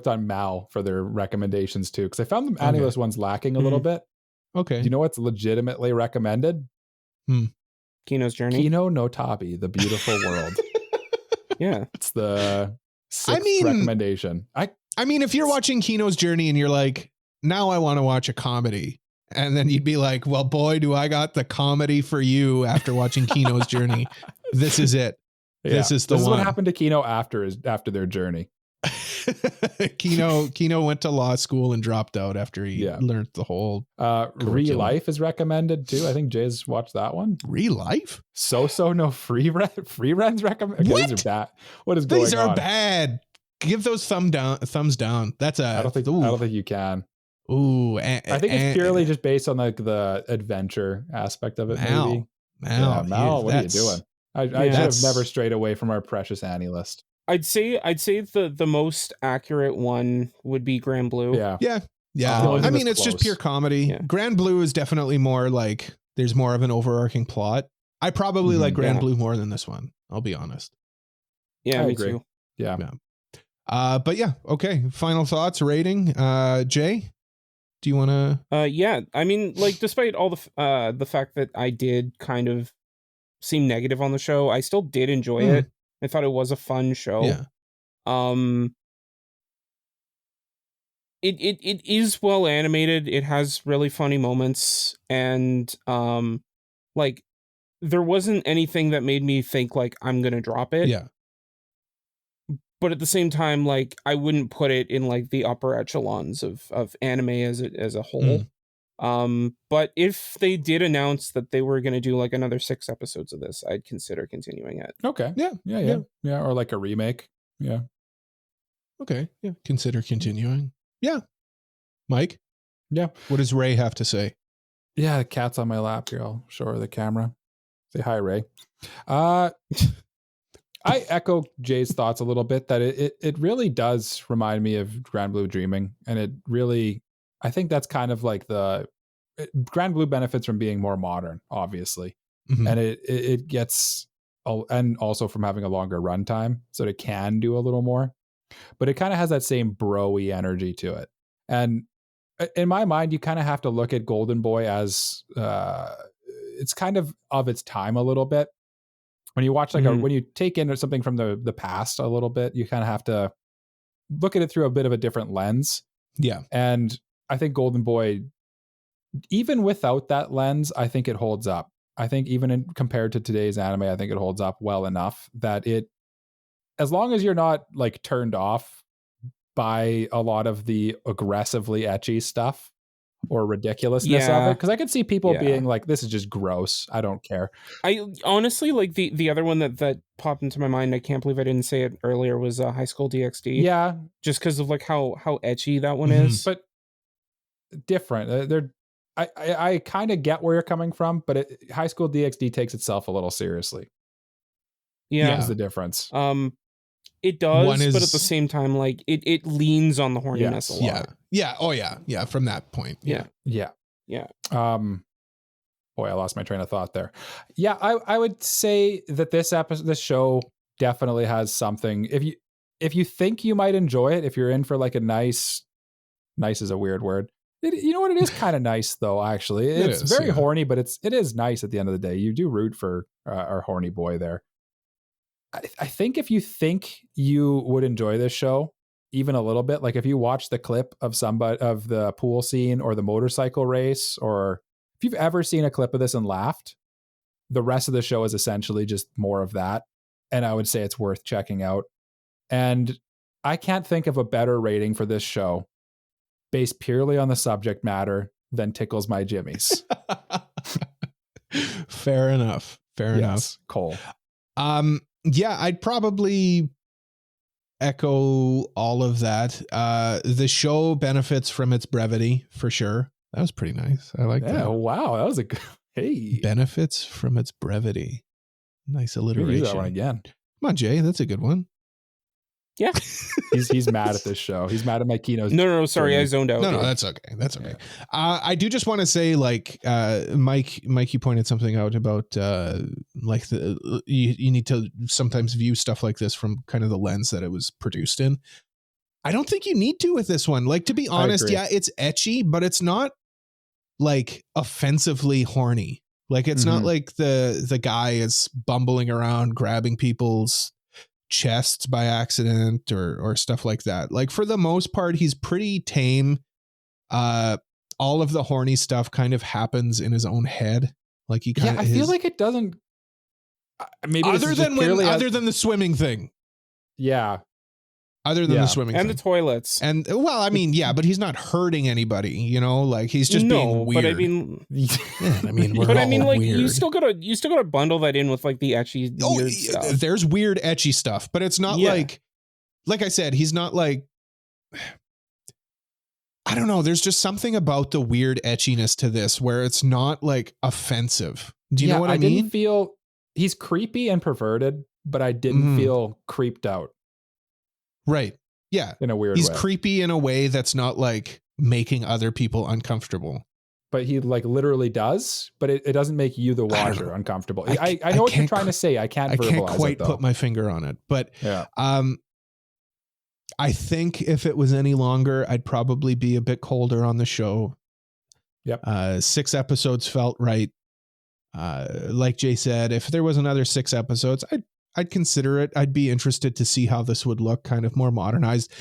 on Mal for their recommendations too, because I found the AniList ones lacking a little bit. Okay. Do you know what's legitimately recommended? Kino's Journey. Kino no Tabi, The Beautiful World. Yeah. It's the sixth recommendation. I mean, if you're watching Kino's Journey and you're like, now I want to watch a comedy, and then you'd be like, well, boy, do I got the comedy for you after watching Kino's Journey. This is it. Yeah. This is the This is one. what happened to Kino after their journey. Kino went to law school and dropped out after he learned the whole Re-Life is recommended too. I think Jay's watched that one. Re-Life? So no free rents recommended. What? These are bad. What is going on? These are bad. Give those thumbs down. That's a. I don't think you can. Ooh, I think it's purely just based on like the adventure aspect of it. Maybe. Mal, what are you doing? I should have never strayed away from our precious Annie list. I'd say the most accurate one would be Grand Blue. Yeah. I mean, it's just pure comedy. Yeah. Grand Blue is definitely more like there's more of an overarching plot. I probably like Grand Blue more than this one. I'll be honest. Yeah, me too. Yeah. But yeah, okay. Final thoughts, rating. Jay, do you want to? Yeah. I mean, like, despite all the fact that I did kind of seem negative on the show, I still did enjoy it. I thought it was a fun show. Yeah. It is well animated. It has really funny moments, and like there wasn't anything that made me think like I'm gonna drop it. Yeah. But at the same time, like I wouldn't put it in like the upper echelons of anime as a whole. But if they did announce that they were going to do like another 6 episodes of this, I'd consider continuing it. Okay. Yeah. Or like a remake. Yeah. Okay. Yeah. Consider continuing. Yeah. Mike. Yeah. What does Ray have to say? Yeah. The cat's on my lap here. I'll show her the camera. Say hi, Ray. I echo Jay's thoughts a little bit that it really does remind me of Grand Blue Dreaming. And it really, I think that's kind of like Grand Blue benefits from being more modern, obviously. And it gets, and also from having a longer runtime, so it can do a little more, but it kind of has that same bro-y energy to it. And in my mind, you kind of have to look at Golden Boy as it's kind of its time a little bit. When you watch like when you take in something from the past a little bit, you kind of have to look at it through a bit of a different lens. Yeah. And I think Golden Boy, even without that lens, I think it holds up. I think even compared to today's anime, I think it holds up well enough that as long as you're not like turned off by a lot of the aggressively ecchi stuff or ridiculousness of it, because I could see people being like, this is just gross, I don't care. I honestly like the other one that popped into my mind, I can't believe I didn't say it earlier, was High School DxD. Yeah, just because of like how ecchi that one is, but different. I kind of get where you're coming from, but High School DxD takes itself a little seriously. Yeah, is the difference. It does, but at the same time, like it leans on the horniness a lot. Yeah. Oh yeah. From that point. Yeah. Boy, I lost my train of thought there. Yeah, I would say that this show definitely has something. If you think you might enjoy it, if you're in for like a nice is a weird word. You know what? It is kind of nice though. Actually, it's very horny, but it is nice at the end of the day. You do root for our horny boy there. I think if you think you would enjoy this show even a little bit, like if you watch the clip of the pool scene or the motorcycle race, or if you've ever seen a clip of this and laughed, the rest of the show is essentially just more of that. And I would say it's worth checking out. And I can't think of a better rating for this show based purely on the subject matter than Tickles My Jimmies. Fair enough. Cole. Yeah, I'd probably echo all of that. The show benefits from its brevity for sure. That was pretty nice. I like that. Wow, that was a good. Hey, benefits from its brevity. Nice alliteration. Use that one again. Come on, Jay. That's a good one. Yeah. he's mad at this show. He's mad at my Kino's. No, sorry, I zoned out. No, that's okay. That's okay. Yeah. I do just want to say, like, Mike, you pointed something out about like you need to sometimes view stuff like this from kind of the lens that it was produced in. I don't think you need to with this one. Like, to be honest, yeah, it's ecchi, but it's not like offensively horny. Like it's not like the guy is bumbling around grabbing people's chests by accident or stuff like that. Like for the most part, he's pretty tame. All of the horny stuff kind of happens in his own head. Like he kind of, I feel like it doesn't. Maybe other than the swimming thing. Yeah. Other than the swimming and thing. the toilets. And well, I mean, yeah, but he's not hurting anybody, you know, like he's just being weird. But I mean, weird. you still gotta bundle that in with like the etchy weird stuff. There's weird etchy stuff, but it's not like I said, he's not like, I don't know. There's just something about the weird etchiness to this where it's not like offensive. Do you know what I mean? I didn't feel, he's creepy and perverted, but I didn't feel creeped out. Right. Yeah. In a weird way. He's creepy in a way that's not like making other people uncomfortable. But he like literally does, but it doesn't make you the watcher uncomfortable. I know what you're trying to say. I can't quite put my finger on it, but I think if it was any longer, I'd probably be a bit colder on the show. Yep. 6 episodes felt right. Like Jay said, if there was another 6 episodes, I'd consider it. I'd be interested to see how this would look, kind of more modernized.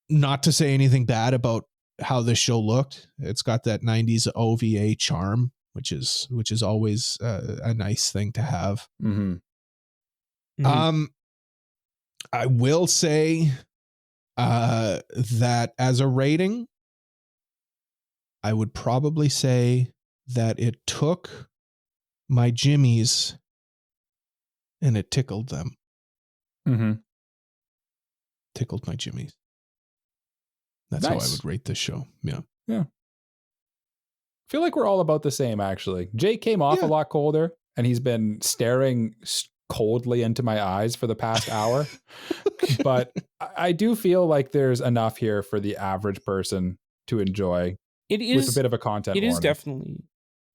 Not to say anything bad about how this show looked. It's got that 90s OVA charm, which is always a nice thing to have. I will say that as a rating, I would probably say that it took my jimmies and it tickled them. Tickled my jimmies. That's how I would rate this show. Yeah. I feel like we're all about the same, actually. Jay came off a lot colder, and he's been staring coldly into my eyes for the past hour. But I do feel like there's enough here for the average person to enjoy. It is with a bit of a content warning.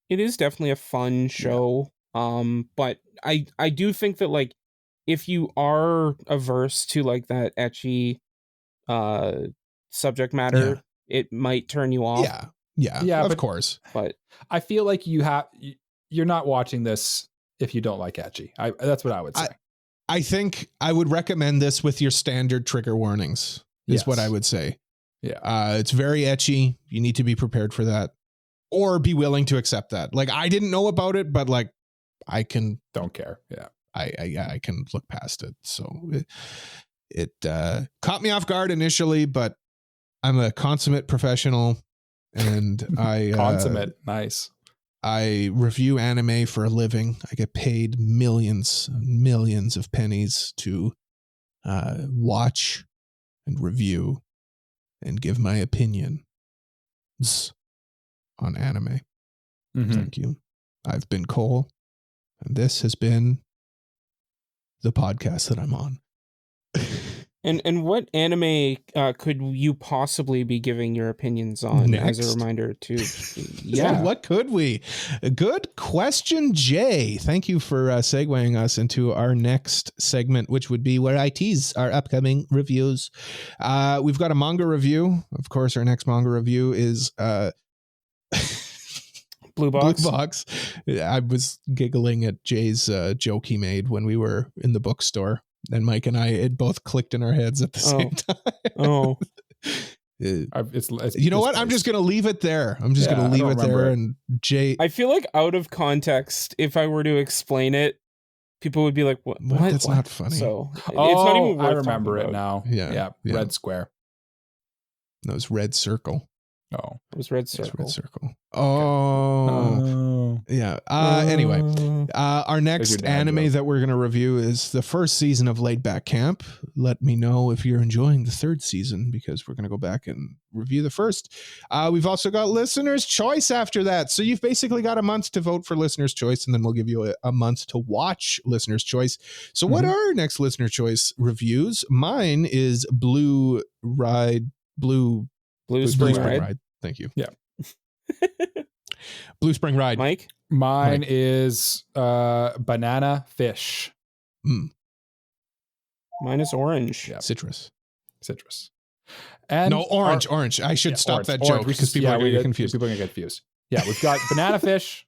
It is definitely a fun show. But I do think that like if you are averse to like that etchy subject matter, it might turn you off. Yeah, of course. But I feel like you're not watching this if you don't like etchy. That's what I would say. I think I would recommend this with your standard trigger warnings, is what I would say. Yeah. It's very etchy. You need to be prepared for that, or be willing to accept that. Like, I didn't know about it, but like, I can don't care. Yeah. I can look past it. So it caught me off guard initially, but I'm a consummate professional, and I consummate. Nice. I review anime for a living. I get paid millions of pennies to watch and review and give my opinions on anime. Thank you. I've been Cole, and this has been the podcast that I'm on. And what anime could you possibly be giving your opinions on next? As a reminder to what could we? Good question, Jay. Thank you for segueing us into our next segment, which would be where I tease our upcoming reviews. We've got a manga review. Of course, our next manga review is Blue Box. Blue Box. I was giggling at Jay's joke he made when we were in the bookstore. And Mike and I, it both clicked in our heads at the same time. You know what? I'm just going to leave it there. I'm just going to leave it there. And Jay, I feel like out of context, if I were to explain it, people would be like, what? That's not funny. So it's not even worth I remember it now. Yeah. Red square. No, it's red circle. Oh, it was red circle. Red circle. Oh, yeah. Anyway, our next anime that we're going to review is the first season of Laid Back Camp. Let me know if you're enjoying the third season, because we're going to go back and review the first. We've also got Listener's Choice after that. So you've basically got a month to vote for Listener's Choice, and then we'll give you a month to watch Listener's Choice. So what are our next Listener Choice reviews? Mine is Blue Spring Ride. Thank you. Yeah. Blue Spring Ride. Mike? Mine is Banana Fish. Mine is Orange. Yeah. Citrus. And no, orange. I should stop that joke because people are going to get confused. People are going to get confused. Yeah, we've got banana fish.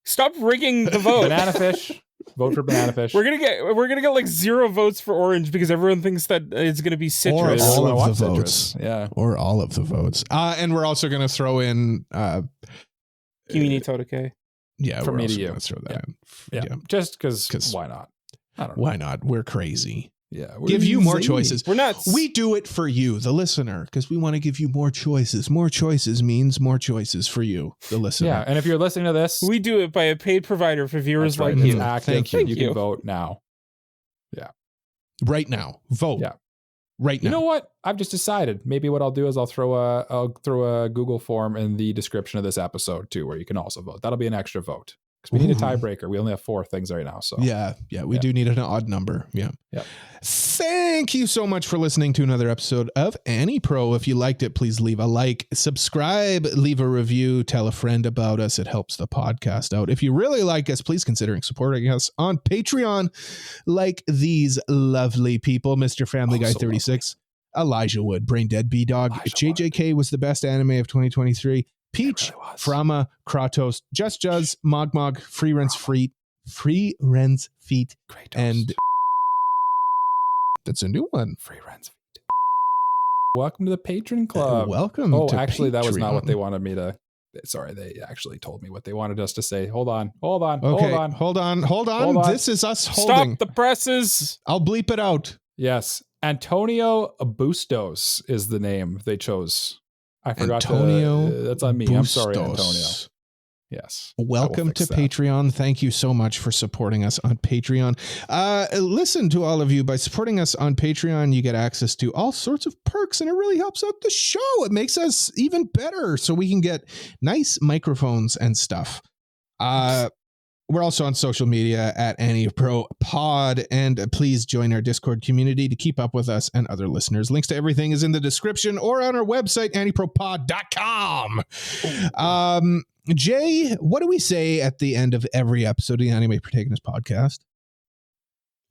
Stop rigging the vote. Banana fish. Vote for banana fish. We're gonna get like 0 votes for orange because everyone thinks that it's gonna be citrus. Or all of the votes. Yeah. Or all of the votes. And we're also going to throw in Kimi ni Todoke. Yeah, from we're me also to you. going to throw that in. Yeah. Just because why not? I don't know. Why not? We're crazy. Yeah, give you more choices. We're not. We do it for you, the listener, because we want to give you more choices. More choices means more choices for you, the listener. Yeah, and if you're listening to this, we do it by a paid provider for viewers like you. you. Thank you. You can vote now. Yeah, right now. Vote. Yeah, right now. You know what? I've just decided. Maybe what I'll do is I'll throw a Google form in the description of this episode too, where you can also vote. That'll be an extra vote. Because we need a tiebreaker. We only have 4 things right now. So we do need an odd number. Yeah. Thank you so much for listening to another episode of AniPro. If you liked it, please leave a like, subscribe, leave a review, tell a friend about us. It helps the podcast out. If you really like us, please consider supporting us on Patreon, like these lovely people, Mr. Family Guy 36, Elijah Wood, Brain Dead B Dog, JJK was the best anime of 2023. Peach, really Frama, Kratos, Just Juz, Mogmog, Free Rens Feet, Kratos. And that's a new one. Free Rens Feet. Welcome to the Patron Club. Welcome to actually, Patreon. That was not what they wanted me to... Sorry, they actually told me what they wanted us to say. Hold on. Okay, hold on. This is us holding. Stop the presses. I'll bleep it out. Yes. Antonio Bustos is the name they chose. I forgot that's on me. Bustos. I'm sorry, Antonio. Yes. Welcome to Patreon. Thank you so much for supporting us on Patreon. Listen to all of you. By supporting us on Patreon, you get access to all sorts of perks, and it really helps out the show. It makes us even better so we can get nice microphones and stuff. We're also on social media at AniProPod, and please join our Discord community to keep up with us and other listeners. Links to everything is in the description or on our website, AniProPod.com. Jay, what do we say at the end of every episode of the Anime Protagonist podcast?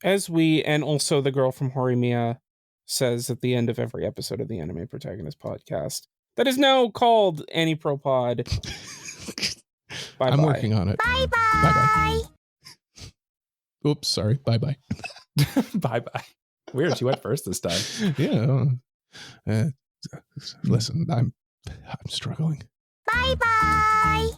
As we, and also the girl from Horimiya says at the end of every episode of the Anime Protagonist podcast, that is now called AniProPod. Bye-bye. I'm working on it. Bye-bye. Bye-bye. Oops, sorry. Bye-bye. Bye-bye. Weird, she went first this time. Yeah. Listen, I'm struggling. Bye-bye.